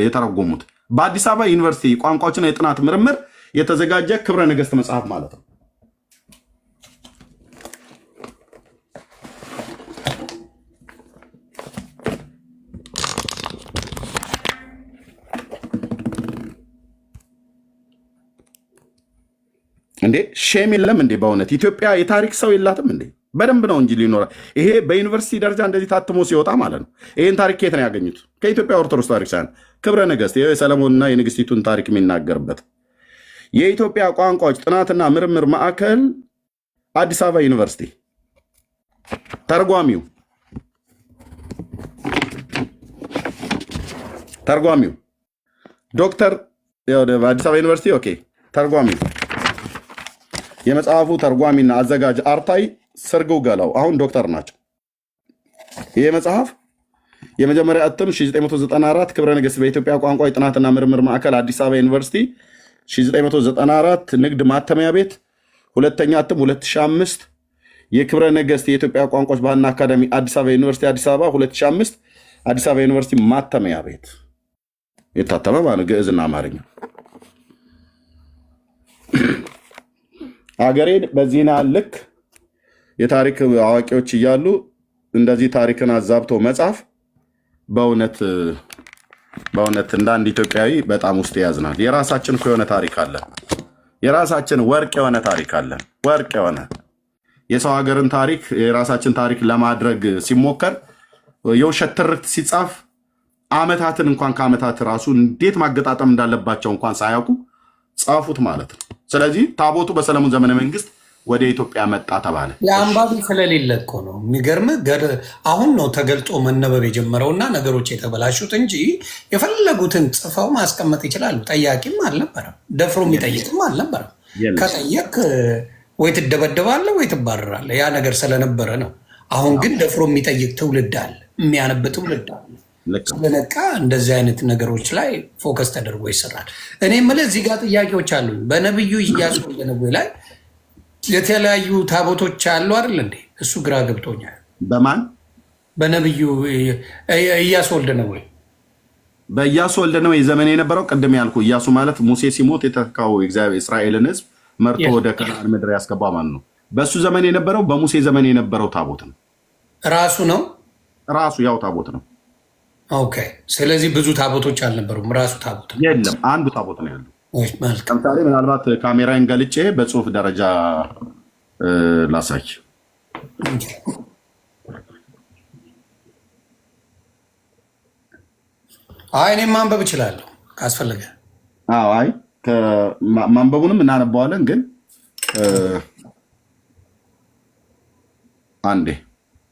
የተረጎሙት በአዲስ አበባ ዩኒቨርሲቲ ቋንቋዎችና የጥናት ምርምር የተዘጋጀ ክብረ ነገሥት መጽሐፍ ማለት ነው። እንዴ ሼም የለም እንዴ? በእውነት ኢትዮጵያ የታሪክ ሰው የላትም እንዴ? በደንብ ነው እንጂ ሊኖራ። ይሄ በዩኒቨርሲቲ ደረጃ እንደዚህ ታትሞ ሲወጣ ማለት ነው። ይህን ታሪክ ከየት ነው ያገኙት? ከኢትዮጵያ ኦርቶዶክስ ታሪክ ሳይሆን ክብረ ነገሥት የሰለሞንና የንግስቲቱን ታሪክ የሚናገርበት የኢትዮጵያ ቋንቋዎች ጥናትና ምርምር ማዕከል አዲስ አበባ ዩኒቨርሲቲ ተርጓሚው ዶክተር አዲስ አበባ ዩኒቨርሲቲ ኦኬ ተርጓሚው የመጽሐፉ ተርጓሚና አዘጋጅ አርታይ ስርግው ገላው አሁን ዶክተር ናቸው። ይህ መጽሐፍ የመጀመሪያ እትም 1994 ክብረ ነገሥት በኢትዮጵያ ቋንቋ ጥናትና ምርምር ማዕከል አዲስ አበባ ዩኒቨርሲቲ 1994 ንግድ ማተሚያ ቤት፣ ሁለተኛ እትም 2005 የክብረ ነገሥት የኢትዮጵያ ቋንቋዎች ባህልና አካዳሚ አዲስ አበባ ዩኒቨርሲቲ አዲስ አበባ 2005 አዲስ አበባ ዩኒቨርሲቲ ማተሚያ ቤት የታተመ ማለት ግዕዝና አማርኛ። አገሬን በዚህና ልክ የታሪክ አዋቂዎች እያሉ እንደዚህ ታሪክን አዛብቶ መጻፍ በእውነት እንደ አንድ ኢትዮጵያዊ በጣም ውስጥ ያዝናል። የራሳችን የሆነ ታሪክ አለ። የራሳችን ወርቅ የሆነ ታሪክ አለ። ወርቅ የሆነ የሰው ሀገርን ታሪክ የራሳችን ታሪክ ለማድረግ ሲሞከር የውሸት ትርክት ሲጻፍ ዓመታትን እንኳን ከዓመታት ራሱ እንዴት ማገጣጠም እንዳለባቸው እንኳን ሳያውቁ ጻፉት ማለት ነው። ስለዚህ ታቦቱ በሰለሞን ዘመነ መንግስት ወደ ኢትዮጵያ መጣ ተባለ። የአንባቢ ስለሌለ እኮ ነው። የሚገርም አሁን ነው ተገልጦ መነበብ የጀመረውና ነገሮች የተበላሹት እንጂ የፈለጉትን ጽፈው ማስቀመጥ ይችላሉ። ጠያቂም አልነበረም፣ ደፍሮ የሚጠይቅም አልነበረም። ከጠየቅ ወይ ትደበደባለህ ወይ ትባረራለህ። ያ ነገር ስለነበረ ነው። አሁን ግን ደፍሮ የሚጠይቅ ትውልድ አለ፣ የሚያነብ ትውልድ አለ። ስለነቃ እንደዚህ አይነት ነገሮች ላይ ፎከስ ተደርጎ ይሰራል። እኔ የምልህ እዚህ ጋር ጥያቄዎች አሉ። በነብዩ ኢያሱ ወልደነዌ ላይ የተለያዩ ታቦቶች አሉ አይደል እንዴ? እሱ ግራ ገብቶኛል። በማን? በነብዩ ኢያሱ ወልደነዌ። በኢያሱ ወልደነዌ ዘመን የነበረው ቅድም ያልኩ ኢያሱ ማለት ሙሴ ሲሞት የተካው እግዚአብሔር እስራኤልን ሕዝብ መርቶ ወደ ከነዓን ምድር ያስገባ ማለት ነው። በሱ ዘመን የነበረው በሙሴ ዘመን የነበረው ታቦት ነው። ራሱ ነው። ራሱ ያው ታቦት ነው። ኦኬ። ስለዚህ ብዙ ታቦቶች አልነበሩም። ራሱ ታቦት የለም፣ አንዱ ታቦት ነው ያለው። መልካም። ለምሳሌ ምናልባት ካሜራን ገልጬ በጽሁፍ ደረጃ ላሳይ። አይ እኔም ማንበብ እችላለሁ ካስፈለገ። አይ ማንበቡንም እናነባዋለን፣ ግን አንዴ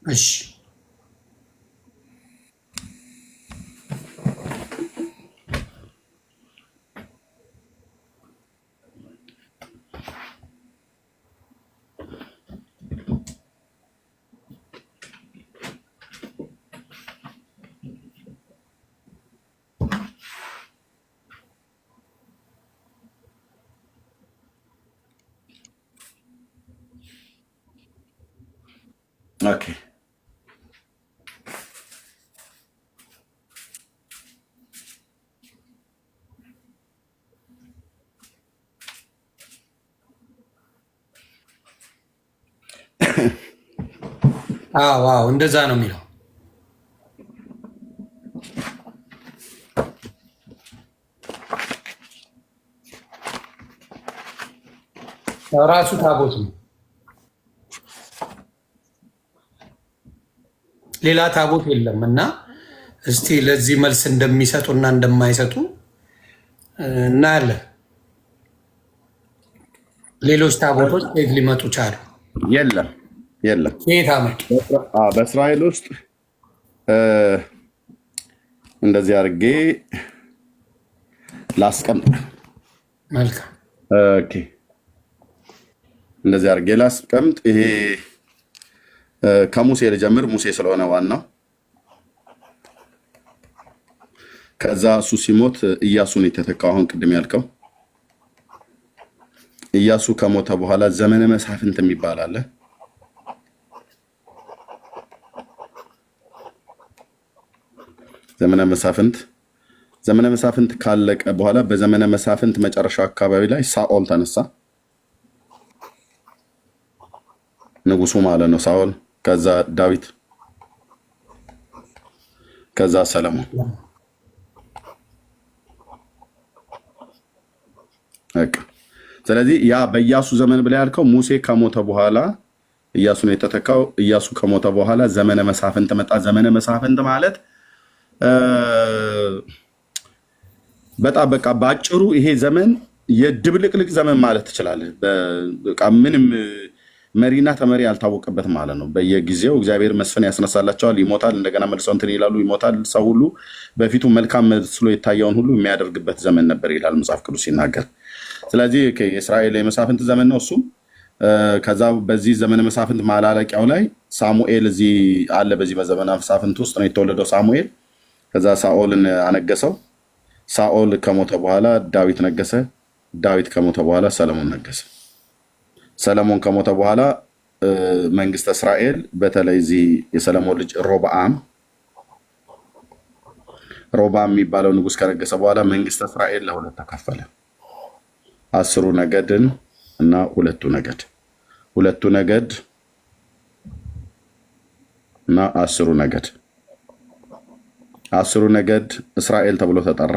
እሺ። ኦኬ ዋው እንደዛ ነው የሚለው። ራሱ ታቦት ነው። ሌላ ታቦት የለም። እና እስቲ ለዚህ መልስ እንደሚሰጡና እንደማይሰጡ እናያለን። ሌሎች ታቦቶች ከየት ሊመጡ ቻሉ? የለም የለም። ከየት አመጡ? በእስራኤል ውስጥ እንደዚህ አድርጌ ላስቀምጥ። መልካም። ኦኬ እንደዚህ አድርጌ ላስቀምጥ። ይሄ ከሙሴ ልጀምር፣ ሙሴ ስለሆነ ዋናው። ከዛ እሱ ሲሞት ኢያሱን የተተካው አሁን ቅድም ያልከው ኢያሱ ከሞተ በኋላ ዘመነ መሳፍንት የሚባል አለ። ዘመነ መሳፍንት ካለቀ በኋላ በዘመነ መሳፍንት መጨረሻ አካባቢ ላይ ሳኦል ተነሳ፣ ንጉሱ ማለት ነው ሳኦል። ከዛ ዳዊት፣ ከዛ ሰለሞን። ስለዚህ ያ በኢያሱ ዘመን ብላ ያልከው ሙሴ ከሞተ በኋላ ኢያሱ ነው የተተካው። ኢያሱ ከሞተ በኋላ ዘመነ መሳፍንት መጣ። ዘመነ መሳፍንት ማለት በጣም በቃ በአጭሩ ይሄ ዘመን የድብልቅልቅ ዘመን ማለት ትችላለህ። በቃ ምንም መሪና ተመሪ ያልታወቀበት ማለት ነው። በየጊዜው እግዚአብሔር መስፍን ያስነሳላቸዋል፣ ይሞታል፣ እንደገና መልሰው እንትን ይላሉ፣ ይሞታል። ሰው ሁሉ በፊቱ መልካም መስሎ የታየውን ሁሉ የሚያደርግበት ዘመን ነበር ይላል መጽሐፍ ቅዱስ ሲናገር። ስለዚህ የእስራኤል የመሳፍንት ዘመን ነው እሱም። ከዛ በዚህ ዘመነ መሳፍንት ማላለቂያው ላይ ሳሙኤል እዚህ አለ። በዚህ በዘመነ መሳፍንት ውስጥ ነው የተወለደው ሳሙኤል። ከዛ ሳኦልን አነገሰው። ሳኦል ከሞተ በኋላ ዳዊት ነገሰ። ዳዊት ከሞተ በኋላ ሰለሞን ነገሰ። ሰለሞን ከሞተ በኋላ መንግስተ እስራኤል በተለይ እዚህ የሰለሞን ልጅ ሮብዓም የሚባለው ንጉስ ከነገሰ በኋላ መንግስተ እስራኤል ለሁለት ተከፈለ። 10 ነገድን እና 2 ነገድ፣ 2 ነገድ እና 10 ነገድ። 10 ነገድ እስራኤል ተብሎ ተጠራ።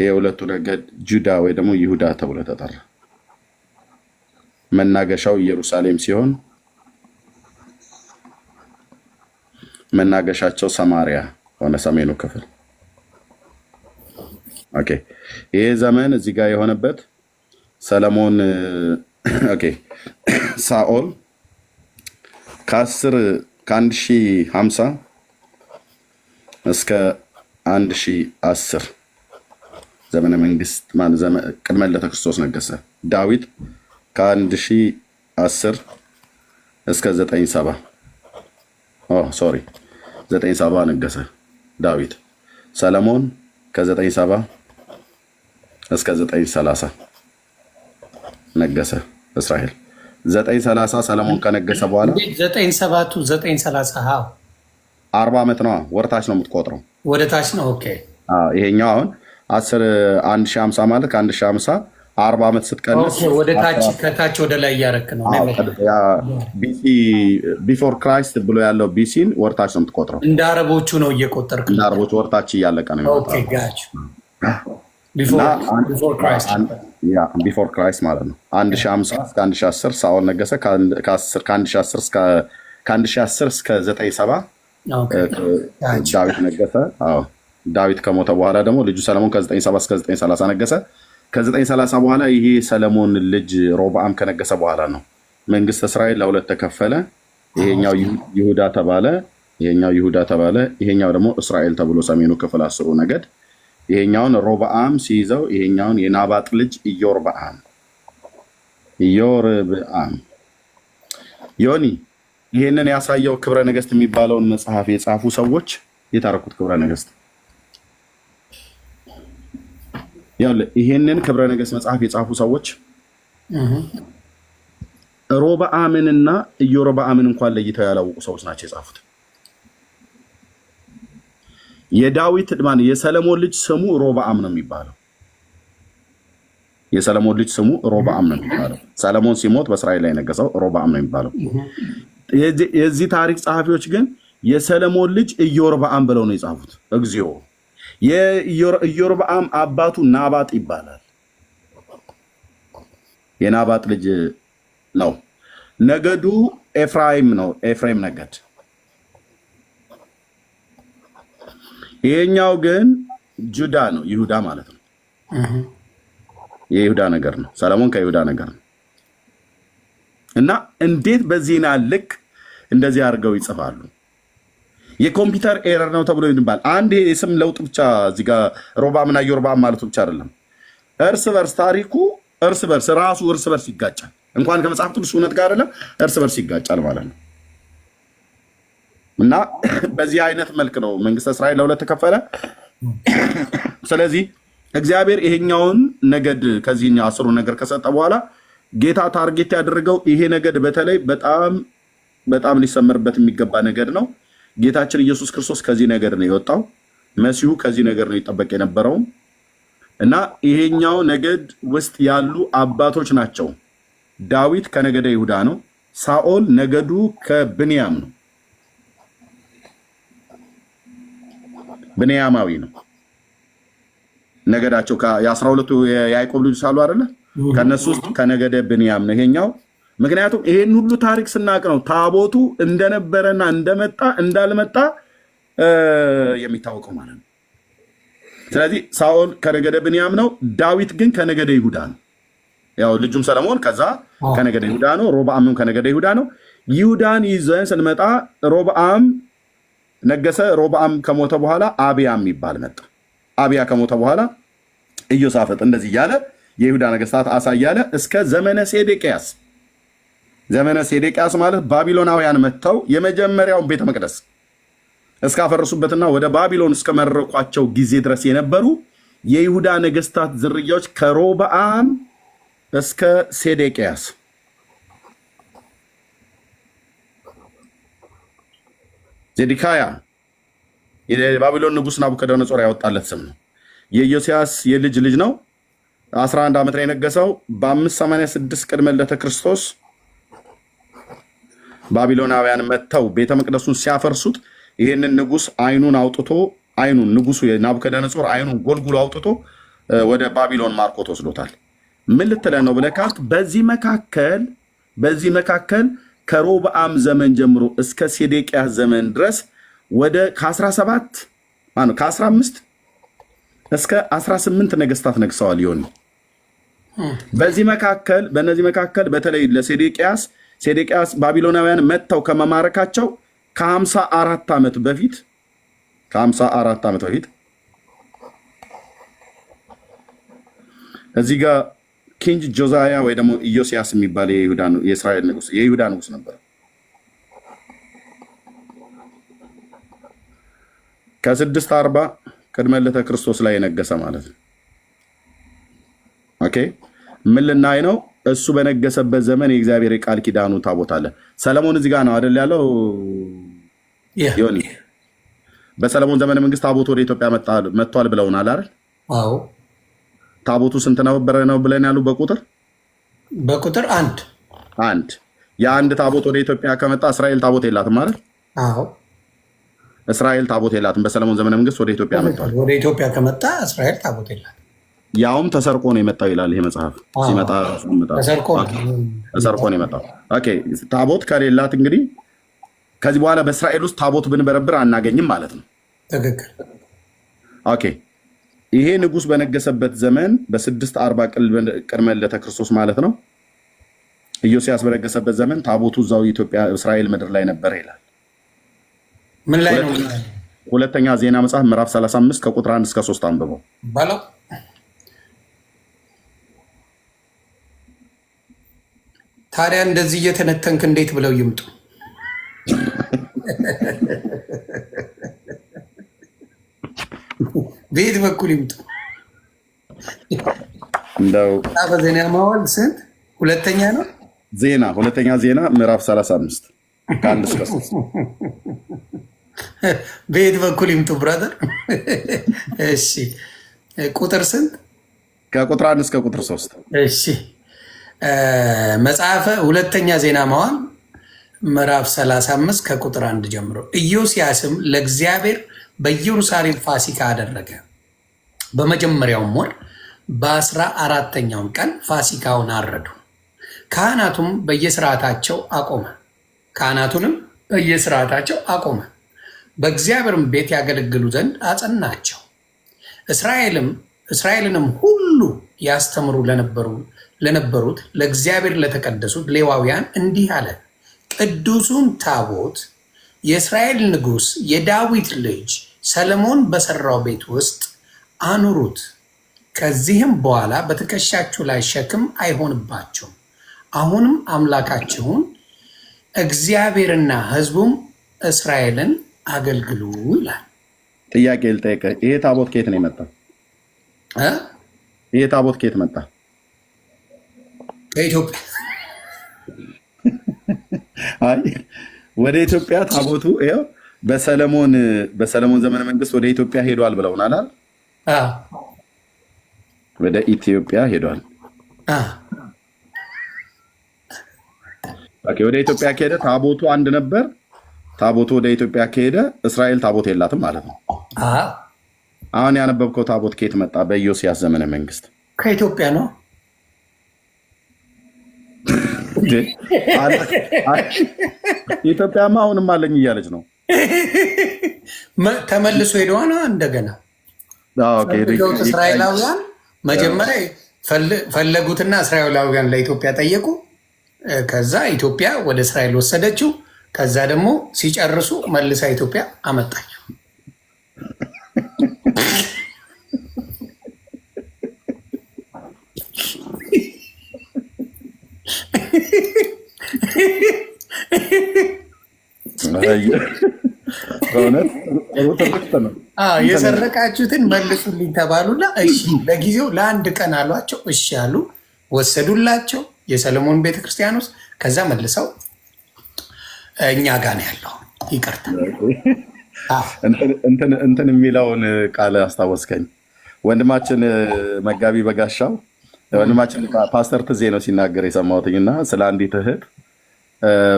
የ2ቱ ነገድ ጁዳ ወይ ደግሞ ይሁዳ ተብሎ ተጠራ። መናገሻው ኢየሩሳሌም ሲሆን መናገሻቸው ሰማሪያ ሆነ፣ ሰሜኑ ክፍል። ኦኬ ይሄ ዘመን እዚህ ጋር የሆነበት ሰለሞን ሳኦል ከ1050 እስከ 1010 ዘመነ መንግስት ቅድመ ልደተ ክርስቶስ ነገሰ። ዳዊት ከ1010 እስከ 970 ነገሰ ዳዊት። ሰለሞን ከ970 እስከ 930 ነገሰ እስራኤል። 930 ሰለሞን ከነገሰ በኋላ 930 40 ዓመት ነው። ወርታች ነው የምትቆጥረው፣ ወደ ታች ነው። ኦኬ ይሄኛው አሁን 1050 ማለት ከ1050 40 ዓመት ስትቀንስ ወደ ታች ከታች ወደ ላይ እያረክ ነው። ቢሲ ቢፎር ክራይስት ብሎ ያለው ቢሲን ወርታች ነው የምትቆጥረው። እንደ አረቦቹ ነው እየቆጠርክ። እንደ አረቦቹ ወርታች እያለቀ ነው ቢፎር ክራይስት ማለት ነው። 1050 እስከ 1010 ሳኦል ነገሰ። ከ1010 እስከ 97 ዳዊት ነገሰ። ዳዊት ከሞተ በኋላ ደግሞ ልጁ ሰለሞን ከ97 እስከ 930 ነገሰ። ከ930 በኋላ ይሄ ሰለሞን ልጅ ሮብዓም ከነገሰ በኋላ ነው መንግስት እስራኤል ለሁለት ተከፈለ። ይሄኛው ይሁዳ ተባለ፣ ይሄኛው ደግሞ እስራኤል ተብሎ ሰሜኑ ክፍል 10ሩ ነገድ። ይሄኛውን ሮብዓም ሲይዘው ይሄኛውን የናባጥ ልጅ ኢዮርብዓም ዮኒ ይሄንን ያሳየው ክብረ ነገስት የሚባለውን መጽሐፍ የጻፉ ሰዎች የታረኩት ክብረ ነገስት ይሄንን ክብረ ነገስት መጽሐፍ የጻፉ ሰዎች ሮብዓምንና ኢዮርብዓምን እንኳን ለይተው ያላወቁ ሰዎች ናቸው የጻፉት። የዳዊት የሰለሞን ልጅ ስሙ ሮብዓም ነው የሚባለው። የሰለሞን ልጅ ስሙ ሮብዓም ነው የሚባለው። ሰለሞን ሲሞት በእስራኤል ላይ ነገሰው ሮብዓም ነው የሚባለው። የዚህ ታሪክ ጸሐፊዎች ግን የሰለሞን ልጅ ኢዮርብዓም ብለው ነው የጻፉት። እግዚኦ! የኢዮርብዓም አባቱ ናባጥ ይባላል። የናባጥ ልጅ ነው። ነገዱ ኤፍራይም ነው። ኤፍሬም ነገድ። ይሄኛው ግን ጁዳ ነው። ይሁዳ ማለት ነው። የይሁዳ ነገር ነው። ሰለሞን ከይሁዳ ነገር ነው። እና እንዴት በዚህና ልክ እንደዚህ አድርገው ይጽፋሉ? የኮምፒውተር ኤረር ነው ተብሎ ይባል። አንድ የስም ለውጥ ብቻ እዚህ ጋር ሮብዓምና ኢዮርብዓም ማለቱ ብቻ አይደለም። እርስ በርስ ታሪኩ እርስ በርስ ይጋጫል። እንኳን ከመጽሐፍ ቅዱስ እውነት ጋር አይደለም፣ እርስ በርስ ይጋጫል ማለት ነው። እና በዚህ አይነት መልክ ነው መንግስተ እስራኤል ለሁለት ተከፈለ። ስለዚህ እግዚአብሔር ይሄኛውን ነገድ ከዚህኛው 10ሩ ነገር ከሰጠ በኋላ ጌታ ታርጌት ያደረገው ይሄ ነገድ በተለይ በጣም ሊሰመርበት የሚገባ ነገድ ነው። ጌታችን ኢየሱስ ክርስቶስ ከዚህ ነገር ነው የወጣው። መሲሁ ከዚህ ነገር ነው ይጠበቅ የነበረው እና ይሄኛው ነገድ ውስጥ ያሉ አባቶች ናቸው። ዳዊት ከነገደ ይሁዳ ነው። ሳኦል ነገዱ ከብንያም ነው። ብንያማዊ ነው ነገዳቸው። የ12ቱ የያዕቆብ ልጆች ሳሉ አይደለ? ከነሱ ውስጥ ከነገደ ብንያም ነው ይሄኛው። ምክንያቱም ይሄን ሁሉ ታሪክ ስናቅ ነው ታቦቱ እንደነበረና እንዳልመጣ የሚታወቀው ማለት ነው። ስለዚህ ሳኦል ከነገደ ብንያም ነው። ዳዊት ግን ከነገደ ይሁዳ ነው። ያው ልጁም ሰለሞን ከዛ ከነገደ ይሁዳ ነው። ሮብዓምም ከነገደ ይሁዳ ነው። ይሁዳን ይዘን ስንመጣ ሮብዓም ነገሰ። ሮብዓም ከሞተ በኋላ አብያም ይባል መጣ። አብያ ከሞተ በኋላ ኢዮሳፍጥ እንደዚህ እያለ የይሁዳ ነገስታት አሳያለ እስከ ዘመነ ሴዴቅያስ። ዘመነ ሴዴቅያስ ማለት ባቢሎናውያን መጥተው የመጀመሪያውን ቤተ መቅደስ እስካፈረሱበትና ወደ ባቢሎን እስከመረቋቸው ጊዜ ድረስ የነበሩ የይሁዳ ነገስታት ዝርያዎች ከሮብዓም እስከ ሴዴቅያስ። ዜዴክያ የባቢሎን ንጉስ ናቡከደነጾር ያወጣለት ስም ነው። የኢዮስያስ የልጅ ልጅ ነው። 11 ዓመት ላይ የነገሰው። በ586 ቅድመ ልደተ ክርስቶስ ባቢሎናውያን መጥተው ቤተ መቅደሱን ሲያፈርሱት ይህንን ንጉስ ንጉሱ የናቡከደነጾር አይኑን ጎልጉሎ አውጥቶ ወደ ባቢሎን ማርኮት ወስዶታል። ምን ልትለን ነው ብለህ ካልክ በዚህ መካከል ከሮብዓም ዘመን ጀምሮ እስከ ሴዴቅያስ ዘመን ድረስ ወደ ከ15 እስከ 18 ነገስታት ነግሰዋል። ይሆን በእነዚህ መካከል በተለይ ሴዴቅያስ ባቢሎናውያን መጥተው ከመማረካቸው ከ54 ዓመት በፊት እዚህ ጋር ኪንግ ጆዛያ ወይ ደግሞ ኢዮስያስ የሚባል የይሁዳ ንጉስ ነበር። ከ640 ቅድመ ልደተ ክርስቶስ ላይ የነገሰ ማለት ነው። ኦኬ ምን ልናይ ነው? እሱ በነገሰበት ዘመን የእግዚአብሔር የቃል ኪዳኑ ታቦት አለ። ሰለሞን እዚህ ጋር ነው አይደል ያለው? ዮኒ በሰለሞን ዘመነ መንግስት ታቦት ወደ ኢትዮጵያ መጥቷል ብለውናል አይደል? አዎ። ታቦቱ ስንት ነበረ ነው ብለን ያሉ በቁጥር አንድ የአንድ ታቦት ወደ ኢትዮጵያ ከመጣ እስራኤል ታቦት የላትም ማለት? አዎ እስራኤል ታቦት የላትም። በሰለሞን ዘመነ መንግስት ወደ ኢትዮጵያ መጥቷል። ወደ ኢትዮጵያ ከመጣ እስራኤል ታቦት የላትም። ያውም ተሰርቆ ነው የመጣው ይላል ይሄ መጽሐፍ። ሲመጣ ተሰርቆ ነው የመጣው። ኦኬ ታቦት ከሌላት እንግዲህ ከዚህ በኋላ በእስራኤል ውስጥ ታቦት ብንበረብር አናገኝም ማለት ነው። ትክክል። ኦኬ ይሄ ንጉስ በነገሰበት ዘመን በ640 ቅድመ ልደተ ክርስቶስ ማለት ነው። ኢዮስያስ በነገሰበት ዘመን ታቦቱ እዛው ኢትዮጵያ እስራኤል ምድር ላይ ነበር ይላል። ምን ላይ ነው? ሁለተኛ ዜና መጽሐፍ ምዕራፍ 35 ከቁጥር 1 እስከ 3 አንብበው ባለው። ታዲያ እንደዚህ እየተነተንክ እንዴት ብለው ይምጡ? በየት በኩል ይምጡ? እንደው ዜና ማዋል ስንት ሁለተኛ ዜና ምዕራፍ 35 ከ1 እስከ 3 በየት በኩል ይምጡ ብራዘር? እሺ ቁጥር ስንት? ከቁጥር 1 እስከ ቁጥር 3። እሺ መጽሐፈ ሁለተኛ ዜና መዋዕል ምዕራፍ 35 ከቁጥር 1 ጀምሮ። ኢዮስያስም ለእግዚአብሔር በኢየሩሳሌም ፋሲካ አደረገ። በመጀመሪያውም ወር በ14ኛው ቀን ፋሲካውን አረዱ። ካህናቱንም በየስርዓታቸው አቆመ። በእግዚአብሔርም ቤት ያገለግሉ ዘንድ አጸናቸው። እስራኤልንም ሁሉ ያስተምሩ ለነበሩት ለእግዚአብሔር ለተቀደሱት ሌዋውያን እንዲህ አለ። ቅዱሱን ታቦት የእስራኤል ንጉሥ የዳዊት ልጅ ሰለሞን በሰራው ቤት ውስጥ አኑሩት። ከዚህም በኋላ በትከሻችሁ ላይ ሸክም አይሆንባችሁም። አሁንም አምላካችሁን እግዚአብሔርና ሕዝቡም እስራኤልን አገልግሉ ይላል። ጥያቄ ልጠይቅ። ይሄ ታቦት ከየት ነው የመጣው? ይሄ ታቦት ከየት መጣ? ከኢትዮጵያ። አይ ወደ ኢትዮጵያ ታቦቱ ይኸው በሰለሞን ዘመነ መንግስት ወደ ኢትዮጵያ ሄዷል ብለውናል። ወደ ኢትዮጵያ ሄዷል። ወደ ኢትዮጵያ ከሄደ ታቦቱ አንድ ነበር። ታቦቱ ወደ ኢትዮጵያ ከሄደ እስራኤል ታቦት የላትም ማለት ነው። አሁን ያነበብከው ታቦት ከየት መጣ? በኢዮስያስ ዘመነ መንግስት ከኢትዮጵያ ነው። ኢትዮጵያማ አሁንም አለኝ እያለች ነው። ተመልሶ ሄደዋል። እንደገና እስራኤላውያን መጀመሪያ ፈለጉትና እስራኤላውያን ለኢትዮጵያ ጠየቁ። ከዛ ኢትዮጵያ ወደ እስራኤል ወሰደችው። ከዛ ደግሞ ሲጨርሱ መልሳ ኢትዮጵያ አመጣችው። የሰረቃችሁትን መልሱልኝ ተባሉና እሺ ለጊዜው ለአንድ ቀን አሏቸው። እሺ ያሉ ወሰዱላቸው የሰለሞን ቤተክርስቲያን ውስጥ። ከዛ መልሰው እኛ ጋር ነው ያለው። ይቅርታ እንትን የሚለውን ቃል አስታወስከኝ። ወንድማችን መጋቢ በጋሻው ወንድማችን ፓስተር ትዜ ነው ሲናገር የሰማሁትኝ እና ስለ አንዲት እህት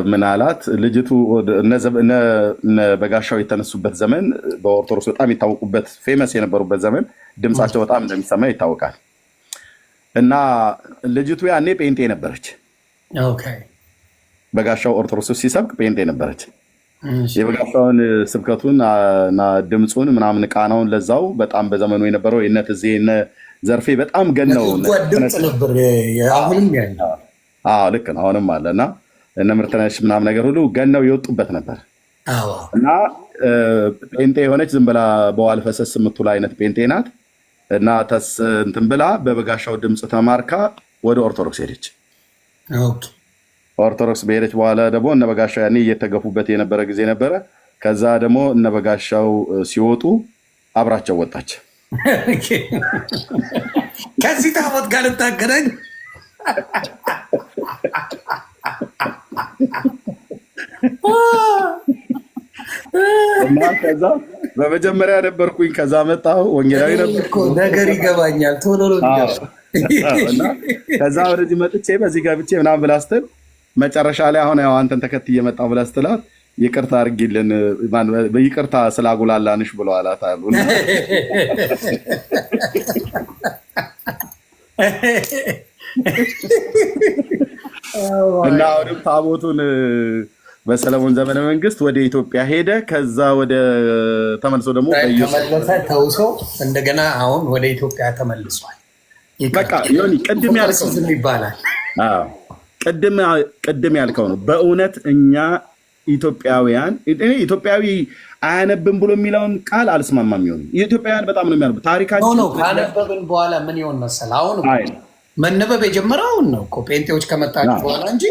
ምን አላት? ልጅቱ እነ በጋሻው የተነሱበት ዘመን በኦርቶዶክስ በጣም የታወቁበት ፌመስ የነበሩበት ዘመን ድምፃቸው በጣም እንደሚሰማ ይታወቃል። እና ልጅቱ ያኔ ጴንጤ ነበረች። በጋሻው ኦርቶዶክስ ሲሰብክ ጴንጤ ነበረች። የበጋሻውን ስብከቱን እና ድምፁን ምናምን ቃናውን ለዛው በጣም በዘመኑ የነበረው የነ ትዜ እነ ዘርፌ በጣም ገነው ነበር። አሁንም ያለ ልክ ነው፣ አሁንም አለ እና እነ ምርትነሽ ምናምን ነገር ሁሉ ገነው የወጡበት ነበር። እና ጴንጤ የሆነች ዝም ብላ በዋል ፈሰስ የምትውል አይነት ጴንጤ ናት። እና እንትን ብላ በበጋሻው ድምፅ ተማርካ ወደ ኦርቶዶክስ ሄደች። ኦርቶዶክስ በሄደች በኋላ ደግሞ እነ በጋሻው ያኔ እየተገፉበት የነበረ ጊዜ ነበረ። ከዛ ደግሞ እነ በጋሻው ሲወጡ አብራቸው ወጣች። ከዚህ ታቦት ጋር ልታገናኝ እና ከዛ በመጀመሪያ ነበርኩኝ፣ ከዛ መጣሁ ወንጌላዊ ነበርኩ። ነገር ይገባኛል ቶሎ ነው እና ከዛ ወደዚህ መጥቼ በዚህ ገብቼ ምናምን ብላ ስትል መጨረሻ ላይ አሁን ያው አንተን ተከትዬ መጣሁ ብላ ስትላት ይቅርታ አድርጊልን ይቅርታ ስላጉላላንሽ ብሎ አላት አሉ። እና አሁንም ታቦቱን በሰለሞን ዘመነ መንግስት ወደ ኢትዮጵያ ሄደ። ከዛ ወደ ተመልሶ ደግሞ ተውሶ እንደገና አሁን ወደ ኢትዮጵያ ተመልሷል። በቃ ዮኒ ቅድም ያልከው ይባላል። ቅድም ያልከው ነው። በእውነት እኛ ኢትዮጵያውያን ኢትዮጵያዊ አያነብም ብሎ የሚለውን ቃል አልስማማም። ይሆን ኢትዮጵያውያን በጣም ነው የሚያነቡ። ታሪካችን ካነበብን በኋላ ምን ይሆን መሰለህ፣ አሁን መነበብ የጀመረው አሁን ነው እኮ ጴንጤዎች ከመጣችሁ በኋላ እንጂ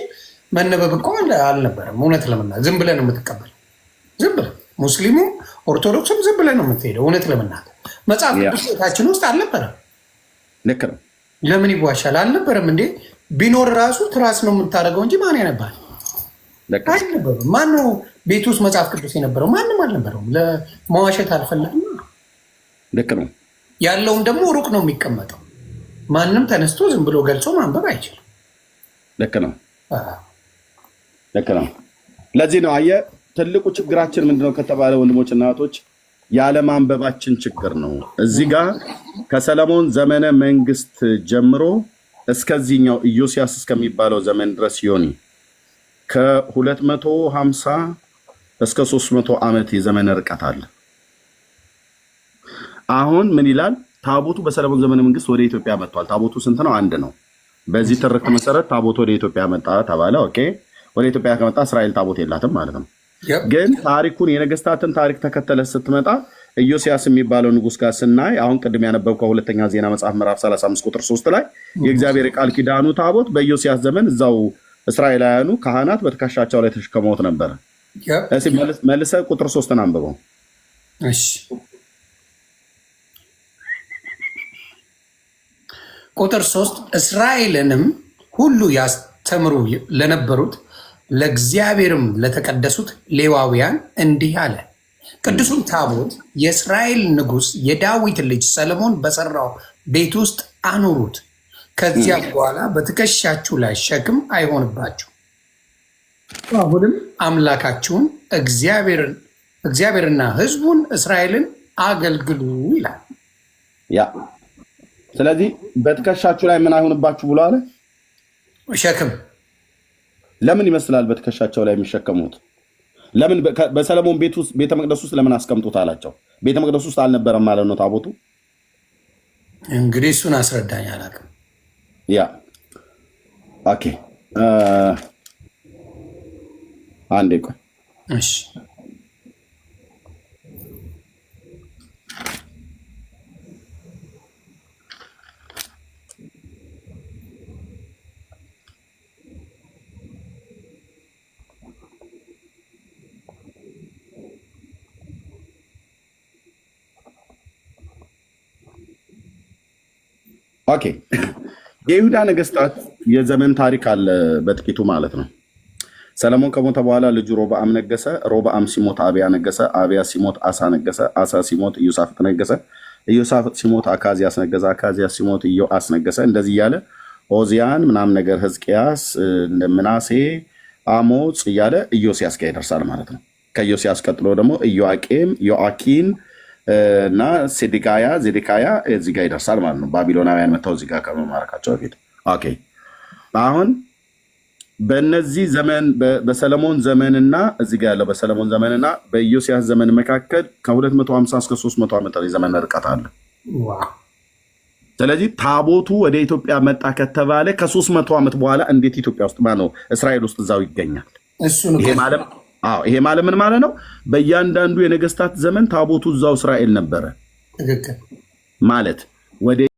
መነበብ እኮ አልነበረም። እውነት ለምና ዝም ብለህ ነው የምትቀበለው። ዝም ብለህ ሙስሊሙ ኦርቶዶክስም ዝም ብለህ ነው የምትሄደው። እውነት ለምናገር መጽሐፍ ቅዱስ ቤታችን ውስጥ አልነበረም። ልክ ነው። ለምን ይዋሻል? አልነበረም እንዴ? ቢኖር ራሱ ትራስ ነው የምታደርገው እንጂ ማን ያነባል? አይነበብም። ማነው ቤት ውስጥ መጽሐፍ ቅዱስ የነበረው? ማንም አልነበረውም። ለመዋሸት አልፈለግም። ልክ ነው። ያለውም ደግሞ ሩቅ ነው የሚቀመጠው። ማንም ተነስቶ ዝም ብሎ ገልጾ ማንበብ አይችልም። ልክ ነው። ልክ ነው። ለዚህ ነው አየህ፣ ትልቁ ችግራችን ምንድነው ከተባለ ወንድሞች እና እህቶች ያለማንበባችን ችግር ነው። እዚህ ጋር ከሰለሞን ዘመነ መንግስት ጀምሮ እስከዚህኛው ኢዮስያስ እስከሚባለው ዘመን ድረስ ዮኒ ከ250 እስከ 300 ዓመት የዘመን ርቀት አለ። አሁን ምን ይላል? ታቦቱ በሰለሞን ዘመነ መንግስት ወደ ኢትዮጵያ መጥቷል። ታቦቱ ስንት ነው? አንድ ነው። በዚህ ትርክት መሰረት ታቦቱ ወደ ኢትዮጵያ መጣ ተባለ። ኦኬ፣ ወደ ኢትዮጵያ ከመጣ እስራኤል ታቦት የላትም ማለት ነው። ግን ታሪኩን የነገስታትን ታሪክ ተከተለ ስትመጣ ኢዮስያስ የሚባለው ንጉስ ጋር ስናይ አሁን ቅድም ያነበብከው ሁለተኛ ዜና መጽሐፍ ምዕራፍ 35 ቁጥር 3 ላይ የእግዚአብሔር ቃል ኪዳኑ ታቦት በኢዮስያስ ዘመን እዛው እስራኤላውያኑ ካህናት በትከሻቸው ላይ ተሸክመውት ነበረ። መልሰ ቁጥር 3ን አንብበው። ቁጥር 3 እስራኤልንም ሁሉ ያስተምሩ ለነበሩት ለእግዚአብሔርም ለተቀደሱት ሌዋውያን እንዲህ አለ። ቅዱሱን ታቦት የእስራኤል ንጉሥ የዳዊት ልጅ ሰለሞን በሰራው ቤት ውስጥ አኑሩት። ከዚያ በኋላ በትከሻችሁ ላይ ሸክም አይሆንባችሁ። አሁንም አምላካችሁን እግዚአብሔርና ሕዝቡን እስራኤልን አገልግሉ ይላል። ያ ስለዚህ በትከሻችሁ ላይ ምን አይሆንባችሁ ብሎ አለ? ሸክም። ለምን ይመስላል በትከሻቸው ላይ የሚሸከሙት? ለምን በሰለሞን ቤተ መቅደስ ውስጥ ለምን አስቀምጡት አላቸው? ቤተ መቅደስ ውስጥ አልነበረም ማለት ነው ታቦቱ? እንግዲህ እሱን አስረዳኝ፣ አላውቅም። ያ ኦኬ፣ አንዴ ቆይ። እሺ ኦኬ፣ የይሁዳ ነገስታት የዘመን ታሪክ አለ በጥቂቱ ማለት ነው። ሰለሞን ከሞተ በኋላ ልጁ ሮብዓም ነገሰ። ሮብዓም ሲሞት አብያ ነገሰ። አብያ ሲሞት አሳ ነገሰ። አሳ ሲሞት ኢዮሳፍጥ ነገሰ። ኢዮሳፍጥ ሲሞት አካዚያስ ነገሰ። አካዚያስ ሲሞት ኢዮአስ ነገሰ። እንደዚህ እያለ ኦዚያን ምናምን ነገር ህዝቅያስ፣ ምናሴ፣ አሞጽ እያለ ኢዮስያስ ጋር ይደርሳል ማለት ነው። ከኢዮስያስ ቀጥሎ ደግሞ ኢዮአቄም፣ ዮአኪን እና ዜዴቃያ እዚህ ጋር ይደርሳል ማለት ነው። ባቢሎናውያን መጥተው እዚህ ጋር ከመማረካቸው በፊት ኦኬ። አሁን በእነዚህ ዘመን በሰለሞን ዘመንና እዚህ ጋር ያለው በሰለሞን ዘመንና በኢዮስያስ ዘመን መካከል ከ250 እስከ 300 ዓመት የዘመን ርቀት አለ። ስለዚህ ታቦቱ ወደ ኢትዮጵያ መጣ ከተባለ ከ300 ዓመት በኋላ እንዴት ኢትዮጵያ ውስጥ ነው እስራኤል ውስጥ እዛው ይገኛል? ይሄ ማለት ምን ማለት ነው? በእያንዳንዱ የነገስታት ዘመን ታቦቱ እዛው እስራኤል ነበረ ማለት ወደ